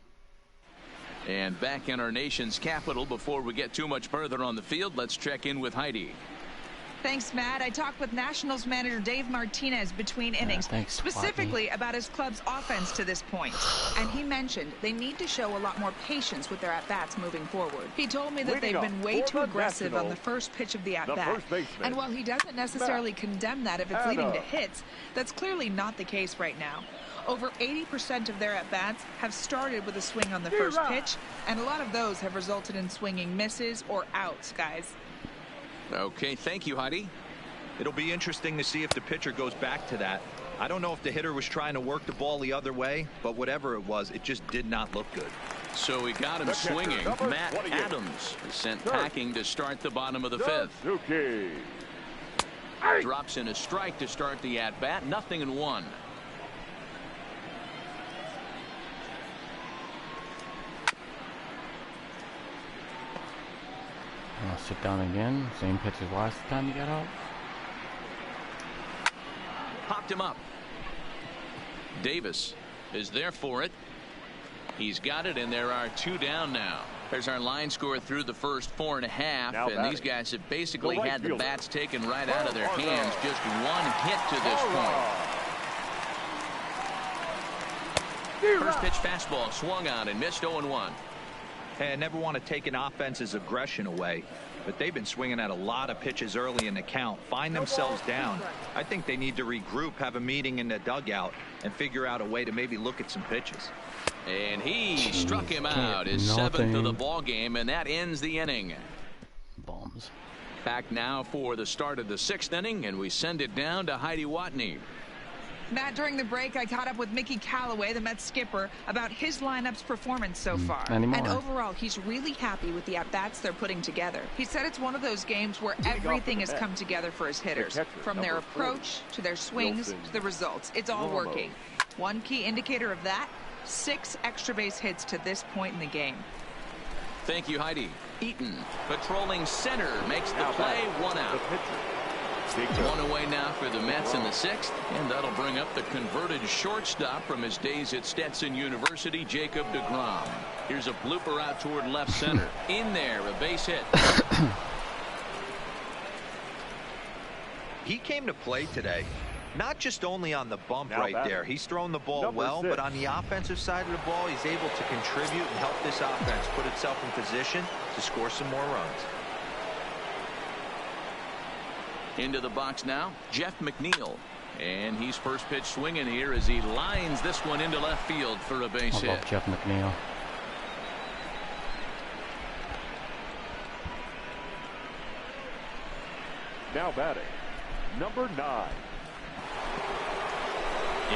And back in our nation's capital, before we get too much further on the field, let's check in with Heidi. Thanks, Matt. I talked with Nationals manager Dave Martinez between innings, specifically about his club's offense to this point. And he mentioned they need to show a lot more patience with their at-bats moving forward. He told me that they've been way too aggressive on the first pitch of the at-bat. And while he doesn't necessarily condemn that if it's leading to hits, that's clearly not the case right now. Over 80% of their at-bats have started with a swing on the first pitch, and a lot of those have resulted in swinging misses or outs, guys. Okay, thank you, Heidi. It'll be interesting to see if the pitcher goes back to that. I don't know if the hitter was trying to work the ball the other way, but whatever it was, it just did not look good. So he got him swinging. Matt Adams is sent packing to start the bottom of the 5th. Drops in a strike to start the at-bat. 0-1. I'll sit down again. Same pitch as last time you got out. Popped him up. Davis is there for it. He's got it, and there are 2 down now. There's our line score through the first 4.5, and these guys have basically had the bats taken right out of their hands. Just 1 hit to this point. First pitch fastball swung on and missed. 0-1. Hey, I never want to take an offense's aggression away, but they've been swinging at a lot of pitches early in the count, find themselves down. I think they need to regroup, have a meeting in the dugout, and figure out a way to maybe look at some pitches. And he struck him out, his 7th of the ball game, and that ends the inning. Bombs. Back now for the start of the 6th inning, and we send it down to Heidi Watney. Matt, during the break, I caught up with Mickey Callaway, the Mets skipper, about his lineup's performance so far. And overall, he's really happy with the at-bats they're putting together. He said it's one of those games where everything has come together for his hitters, from their approach to their swings to the results. It's all working. One key indicator of that, 6 extra base hits to this point in the game. Thank you, Heidi. Eaton, patrolling center, makes the play. 1 out. 1 away now for the Mets in the 6th, and that'll bring up the converted shortstop from his days at Stetson University, Jacob deGrom. Here's a blooper out toward left center. In there, a base hit. He came to play today, not just only on the bump there. He's thrown the ball well, but on the offensive side of the ball, he's able to contribute and help this offense put itself in position to score some more runs. Into the box now, Jeff McNeil. And he's first pitch swinging here as he lines this one into left field for a base hit. Jeff McNeil. Now batting, number 9.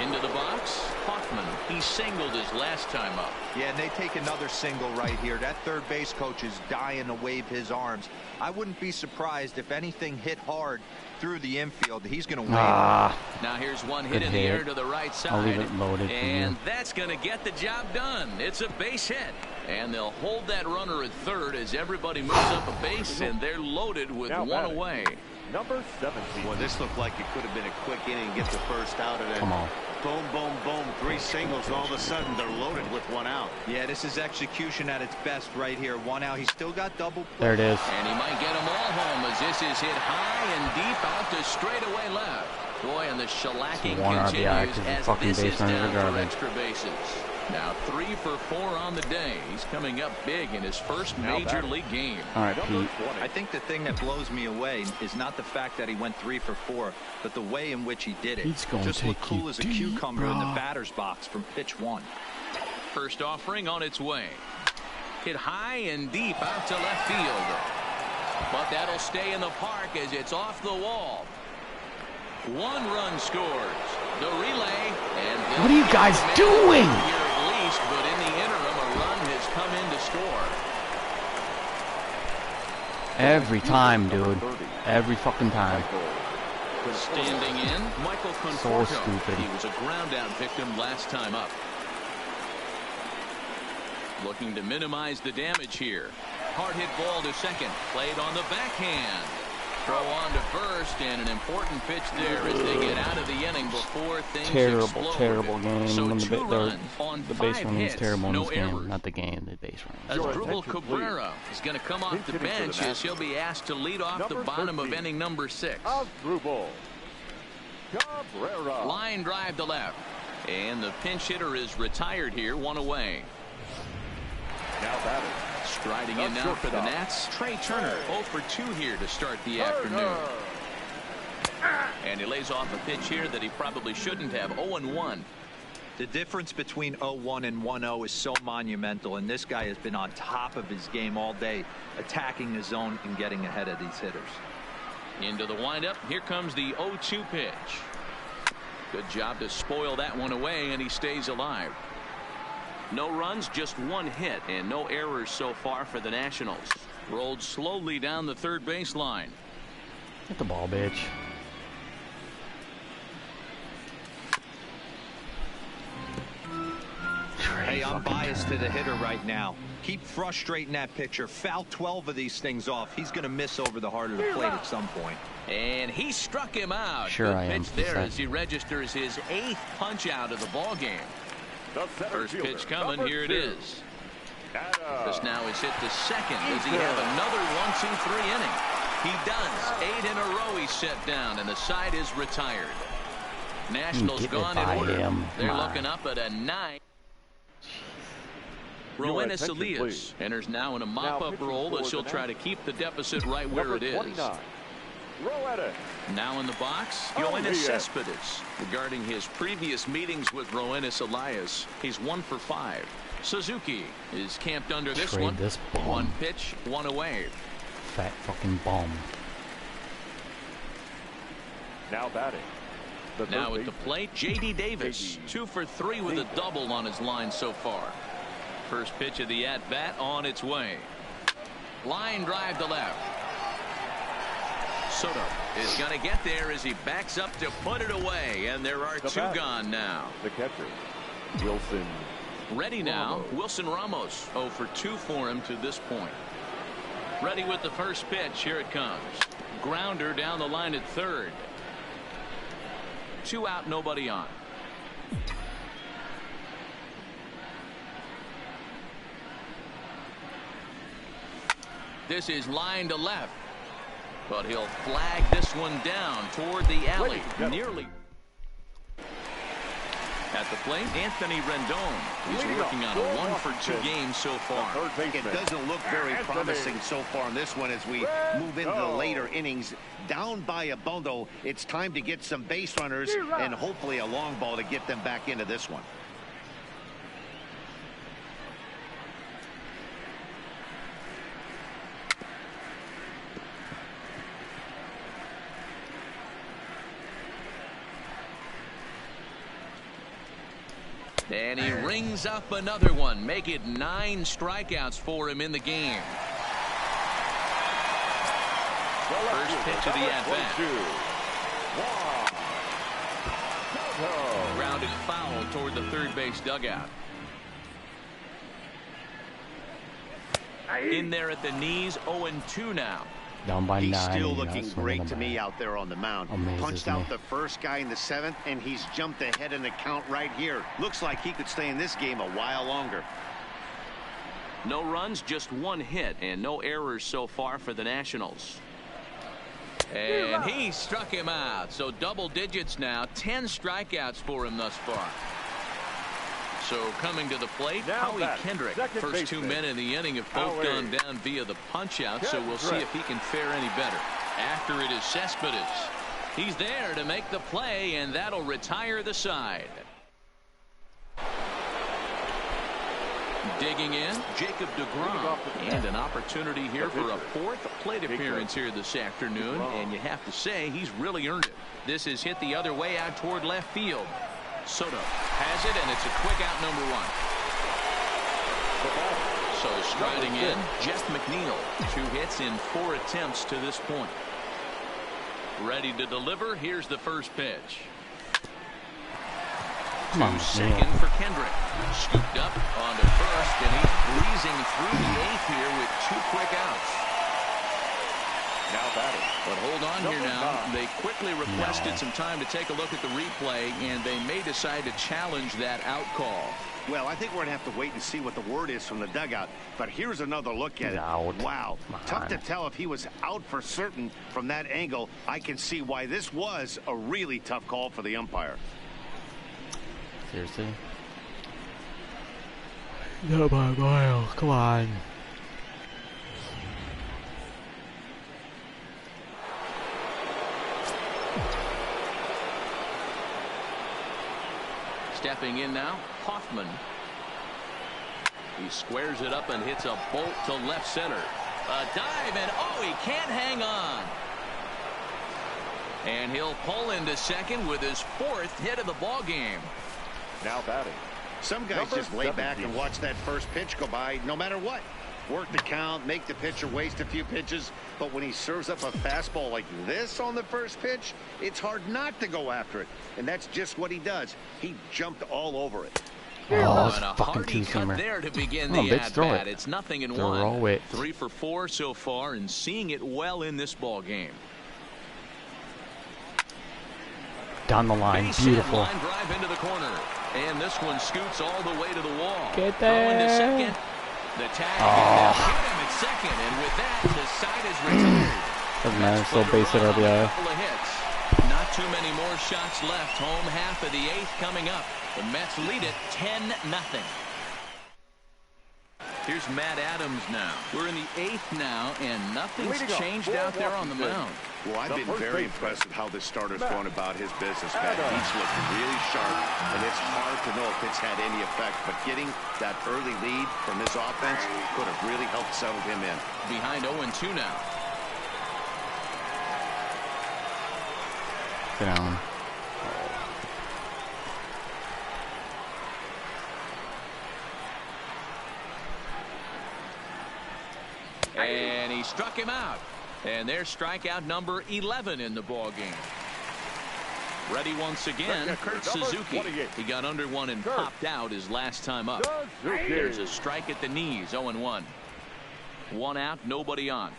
Into the box, Hoffman. He singled his last time up. Yeah, and they take another single right here. That third base coach is dying to wave his arms. I wouldn't be surprised if anything hit hard through the infield. He's going to wave. Now here's one hit in the air to the right side. I'll leave it loaded. And that's going to get the job done. It's a base hit. And they'll hold that runner at third as everybody moves up a base, and they're loaded with now 1 away. Number 17. Well, this looked like it could have been a quick inning, get the first out, and then Boom, boom, boom. 3 singles, and all of a sudden they're loaded with 1 out. Yeah, this is execution at its best right here. 1 out. He's still got double play. There it is. And he might get them all home as this is hit high and deep out to straightaway left. Boy, and the shellacking continues as this is down for extra bases. Now 3 for 4 on the day. He's coming up big in his first major league game. All right, Pete. I think the thing that blows me away is not the fact that he went 3 for 4, but the way in which he did it. He's going Just to looked take cool you as a deep, cucumber bro. in the batter's box from pitch 1. First offering on its way. Hit high and deep out to left field. But that'll stay in the park as it's off the wall. 1 run scores. The relay. And what are you guys doing? Here at least, but in the interim, a run has come in to score. Every time, dude. Every fucking time. Standing in, Michael Conforto. So stupid. He was a ground out victim last time up. Looking to minimize the damage here. Hard hit ball to second. Played on the backhand. Throw on to first, and an important pitch there as they get out of the inning before things explode. Terrible game. So When 2 runs on the 5 base running is hits, terrible in no this game. errors. Not the game, the base running. Asdrubal Cabrera is going to come off the bench as he'll be asked to lead off the bottom of inning number 6. Asdrubal Cabrera. Line drive to left. And the pinch hitter is retired here, 1 away. Now batting. Striding in now for the Nats, Trey Turner. 0 for 2 here to start the afternoon. And he lays off a pitch here that he probably shouldn't have. 0-1. The difference between 0-1 and 1-0 is so monumental, and this guy has been on top of his game all day, attacking the zone and getting ahead of these hitters. Into the windup. Here comes the 0-2 pitch. Good job to spoil that one away, and he stays alive. No runs, just 1 hit, and no errors so far for the Nationals. Rolled slowly down the third baseline. Get the ball, bitch. Hey, I'm biased to the hitter right now. Keep frustrating that pitcher. Foul 12 of these things off. He's going to miss over the heart of the plate at some point. And he struck him out. Sure, Good I am. pitch there as he registers his 8th punch out of the ball game. First pitch coming. Here it is. This now is hit to second. Does he have another 1-2-3 inning? He does. 8 in a row he's set down, and the side is retired. Nationals gone in order. They're looking up at a 9. Roenis Elias enters now in a mop-up role as she'll try to keep the deficit right where it is. Now in the box, Yoenis Cespedes. Regarding his previous meetings with Roenis Elias, he's 1 for 5. Suzuki is camped under this one. 1 pitch, 1 away. Fat fucking bomb. Now batting. Now at the plate, J.D. Davis. 2 for 3 with a double on his line so far. First pitch of the at-bat on its way. Line drive to left. Soto is going to get there as he backs up to put it away, and there are 2 gone now. The catcher, Wilson. Ready now, Wilson Ramos. 0 for 2 for him to this point. Ready with the first pitch. Here it comes. Grounder down the line at third. 2 out, nobody on. This is line to left, but he'll flag this one down toward the alley. Nearly. At the plate, Anthony Rendon. He's working on a 1 for 2 game so far. It doesn't look very promising so far in this one as we move into the later innings. Down by a bundle, it's time to get some base runners and hopefully a long ball to get them back into this one. And he rings up another one. Make it 9 strikeouts for him in the game. First pitch of the at-bat. Grounded foul toward the third base dugout. In there at the knees, 0-2 now. Down by He's 9. still looking great to me out there on the mound. Amazes Punched me. out the first guy in the 7th, and he's jumped ahead in the count right here. Looks like he could stay in this game a while longer. No runs, just 1 hit, and no errors so far for the Nationals. And he struck him out. So double digits now. 10 strikeouts for him thus far. So coming to the plate, Howie Kendrick. First 2 men in the inning have both gone down via the punch out. So we'll see if he can fare any better. After it is Cespedes. He's there to make the play, and that'll retire the side. Digging in, Jacob deGrom, and an opportunity here for a 4th plate appearance here this afternoon, and you have to say he's really earned it. This is hit the other way out toward left field. Soto has it, and it's a quick out, number 1. So striding in, Jeff McNeil. 2 hits in 4 attempts to this point. Ready to deliver. Here's the first pitch. Come on, second for Kendrick. Scooped up onto first, and he's breezing through the 8th here with 2 quick outs. Now batting. But hold on here now. They quickly requested some time to take a look at the replay, and they may decide to challenge that out call. Well, I think we're going to have to wait and see what the word is from the dugout. But here's another look at it. Out. Wow. Tough to tell if he was out for certain from that angle. I can see why this was a really tough call for the umpire. Seriously? No, my God. Come on. Stepping in now, Hoffman. He squares it up and hits a bolt to left center. A dive, and oh, he can't hang on. And he'll pull into second with his 4th hit of the ball game. Now batting. Some guys just lay back and watch that first pitch go by no matter what. Work the count, make the pitcher waste a few pitches, but when he serves up a fastball like this on the first pitch, it's hard not to go after it. And that's just what he does. He jumped all over it. Oh, it's and a fucking hearty cut two-seamer. there to begin Come on, the bitch, throw at-bat. it. It's nothing in Throw 1. it. 3 for 4 so far, and seeing it well in this ball game. Down the line, beautiful. Line drive into the corner, and this one scoots all the way to the wall. Get Throwing to there. second. The tag and hit him at second, and with that, the side is retired. Doesn't matter, still base it RBI. Couple of hits. Not too many more shots left. Home half of the 8th coming up. The Mets lead it 10-0. Here's Matt Adams now. We're in the 8th now, and nothing's changed out there on the mound. Well, I've been very impressed with how this starter's going about his business, man. He's looking really sharp, and it's hard to know if it's had any effect. But getting that early lead from this offense could have really helped settle him in. Behind 0-2 now. Sit down. And he struck him out. And there's strikeout number 11 in the ball game. Ready once again, Kurt Suzuki. He got under one and popped out his last time up. There's a strike at the knees, 0-1. 1 out, nobody on.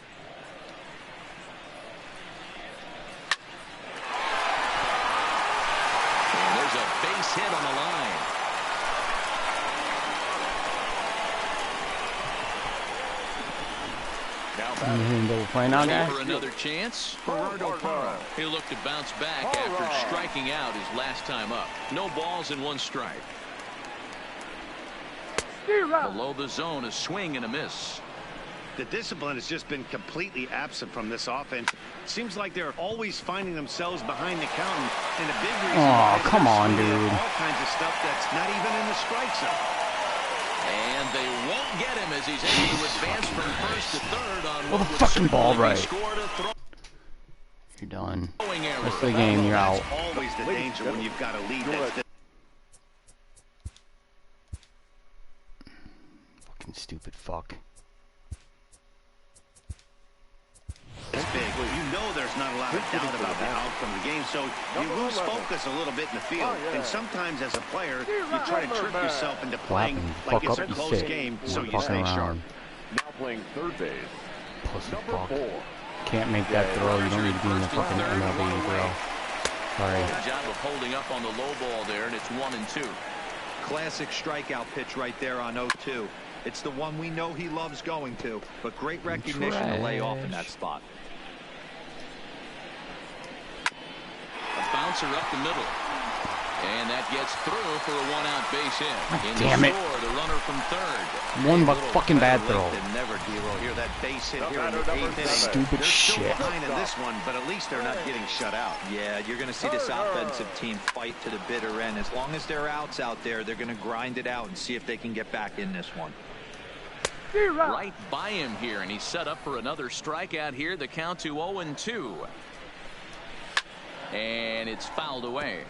And there's a base hit on the line. Double play now, guys. For another chance, Gerardo Parra. He'll look to bounce back after striking out his last time up. No balls and 1 strike. Below the zone, a swing and a miss. The discipline has just been completely absent from this offense. Seems like they're always finding themselves behind the count, and a big reason. Oh, come on, dude. All kinds of stuff that's not even in the strike zone. And they won't get him as he's able to advance from first to third on Well, what the would fucking ball certainly be right. scored a throw. You're done. Throwing error. Rest of the game, you're out. That's always the danger when you've got a lead. Fucking stupid fuck. It's big. You know there's not a lot of doubt about the outcome of the game, so you lose focus a little bit in the field. And sometimes as a player, you try to trick yourself into playing like it's a close game, so you stay sharp. Now playing third base. Pussy Number fuck. 4. can't make that throw. You don't need to be in the fucking MLB, bro. Sorry. Good job of holding up on the low ball there, and it's 1-2. Classic strikeout pitch right there on 0-2. It's the one we know he loves going to, but great recognition to lay off in that spot. A bouncer up the middle. And that gets through for a one-out base hit. Damn it. The runner from third. One fucking bad throw. Never, D-Roll. Hear that base hit here in the 8th inning. Stupid they're shit. Still behind in this one, but at least they're not getting shut out. Yeah, you're going to see this offensive team fight to the bitter end. As long as there are outs out there, they're going to grind it out and see if they can get back in this one. Right by him here, and he's set up for another strikeout here. The count to 0-2. And it's fouled away.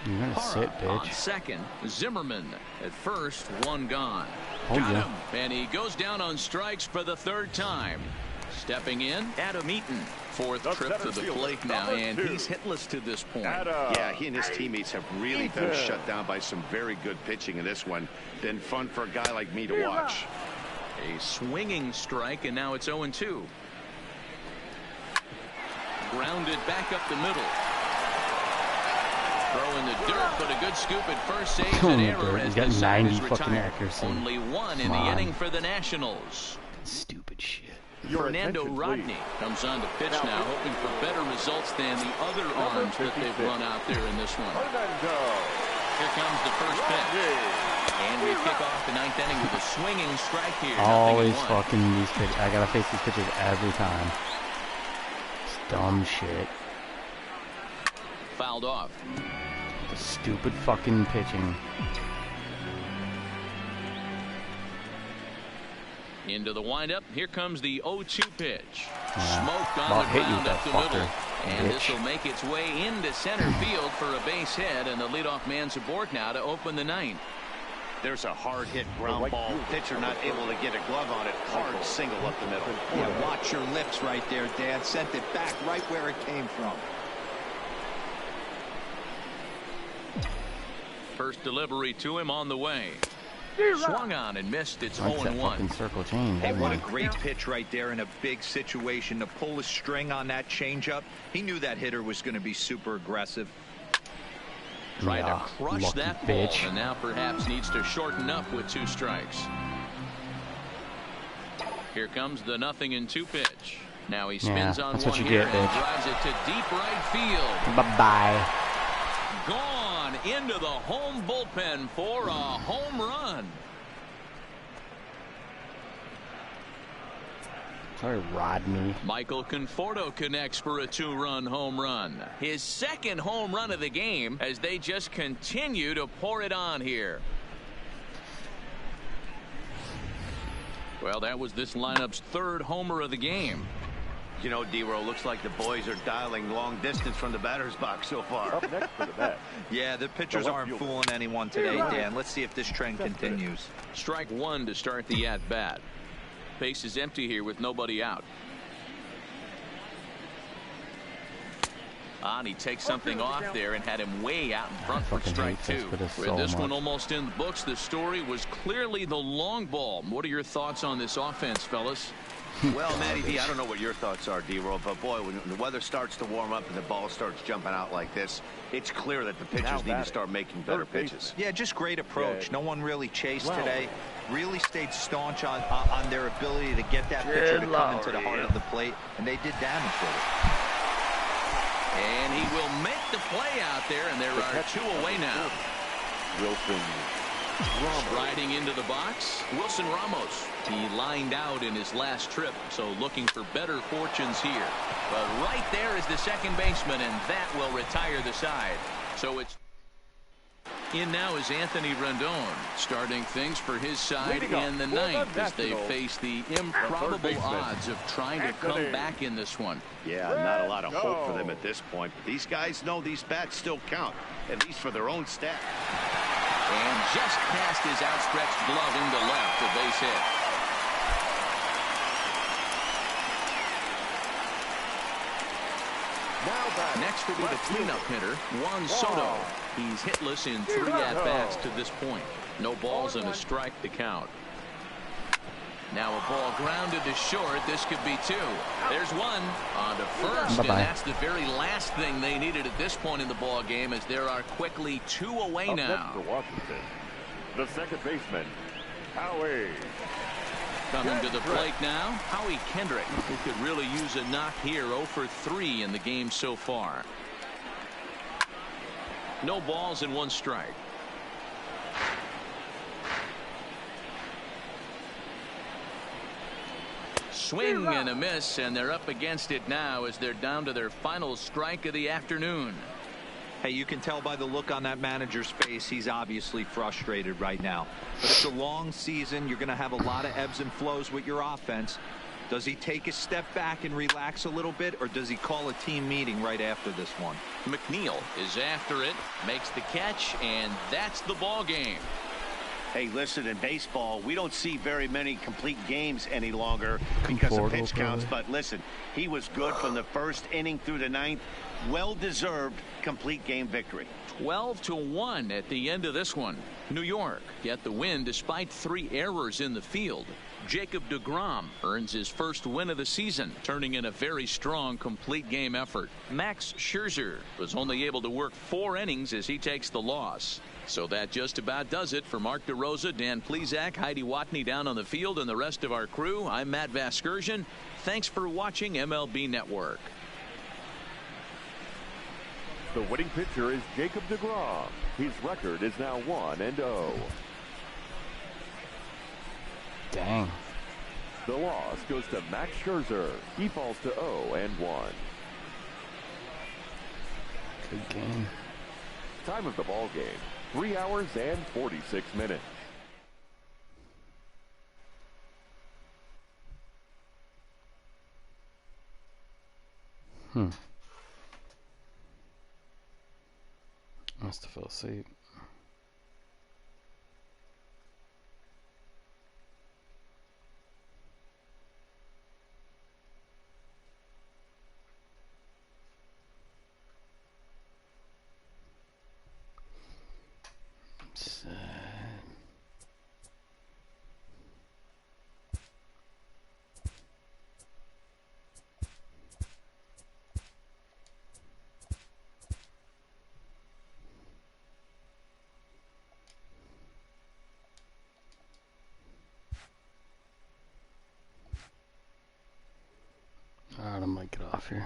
You're gonna sit, bitch. On second, Zimmerman at first, one gone. Hold Got ya. him, and he goes down on strikes for the third time. Stepping in, Adam Eaton. Fourth trip to the plate now, and he's hitless to this point. Yeah, he and his teammates have really been shut down by some very good pitching in this one. Been fun for a guy like me to watch. A swinging strike, and now it's 0-2. Grounded back up the middle. Throw in the dirt, but a good scoop at first, saves an error as He's got this side 90 is fucking retired. accuracy. Only one in the inning for the Nationals. Stupid shit. Fernando Rodney comes on to pitch now, hoping for better results than the other arms that they've run out there in this one. Here comes the first pitch. And we kick off the 9th inning with a swinging strike here. Always fucking these pitches. I gotta face these pitches every time. It's dumb shit. Fouled off. The stupid fucking pitching. Into the windup. Here comes the 0-2 pitch. Yeah. Smoked on About the hit you ground with up the that middle. fucker, And bitch. this will make its way into center field for a base hit. And the leadoff man's aboard now to open the 9th. There's a hard hit ground ball. Pitcher not able to get a glove on it. Hard single up the middle. Yeah, watch your lips right there, Dad. Sent it back right where it came from. First delivery to him on the way. Swung on and missed. It's Likes that 0-1. fucking circle change. Hey, what a doesn't he? great pitch right there in a big situation to pull a string on that changeup. He knew that hitter was going to be super aggressive. Tried Yeah, to crush lucky that ball, bitch. and now perhaps needs to shorten up with 2 strikes. Here comes the 0-2 pitch. Now he spins on that's one what you here get, and bitch. drives it to deep right field. Bye-bye. Gone into the home bullpen for a home run. Sorry, Rodney. Michael Conforto connects for a 2-run home run. His second home run of the game as they just continue to pour it on here. Well, that was this lineup's 3rd homer of the game. You know, D-Roll, looks like the boys are dialing long distance from the batter's box so far. Up next for the bat. Yeah, the pitchers aren't fooling anyone today, Dan. Let's see if this trend continues. Strike 1 to start the at-bat. Base is empty here with nobody out. And he takes something off there and had him way out in front for fucking strike hate this 2. for this With so this one much. almost in the books, the story was clearly the long ball. What are your thoughts on this offense, fellas? Well, Matty D, I don't know what your thoughts are, D-Roll, but boy, when the weather starts to warm up and the ball starts jumping out like this, it's clear that the pitchers need to start making better pitches. Yeah, just great approach. No one really chased today. Really stayed staunch on their ability to get that pitcher to come into the heart of the plate, and they did damage with it. And he will make the play out there, and there are 2 away now. Wilson Riding into the box, Wilson Ramos. He lined out in his last trip, so looking for better fortunes here. But right there is the second baseman, and that will retire the side. So it's in now is Anthony Rendon, starting things for his side in the 9th as they face the improbable odds of trying to come back in this one. Yeah, not a lot of hope for them at this point, but these guys know these bats still count, at least for their own staff. And just past his outstretched glove into left, a base hit. Next will be the cleanup hitter, Juan Soto. He's hitless in 3 at-bats to this point. No balls and a strike to count. Now a ball grounded to short. This could be two. There's one on to first, Bye-bye. and that's the very last thing they needed at this point in the ball game, as there are quickly two away Up now. next for Washington, the second baseman, Howie. Coming to the plate now, Howie Kendrick, who could really use a knock here. 0 for 3 in the game so far. No balls and 1 strike. Swing and a miss, and they're up against it now as they're down to their final strike of the afternoon. Hey, you can tell by the look on that manager's face, he's obviously frustrated right now. But it's a long season. You're going to have a lot of ebbs and flows with your offense. Does he take a step back and relax a little bit, or does he call a team meeting right after this one? McNeil is after it, makes the catch, and that's the ball game. Hey, listen, in baseball, we don't see very many complete games any longer because of pitch counts. But listen, he was good from the first inning through the ninth. Well-deserved complete game victory. 12-1 at the end of this one. New York get the win despite 3 errors in the field. Jacob deGrom earns his first win of the season, turning in a very strong complete game effort. Max Scherzer was only able to work 4 innings as he takes the loss. So that just about does it for Mark DeRosa, Dan Plesac, Heidi Watney down on the field, and the rest of our crew. I'm Matt Vasgersian. Thanks for watching MLB Network. The winning pitcher is Jacob deGrom. His record is now 1-0. Dang. The loss goes to Max Scherzer. He falls to 0-1. Good game. Time of the ball game, 3 hours and 46 minutes. Must have fell asleep. Alright, I might get off here.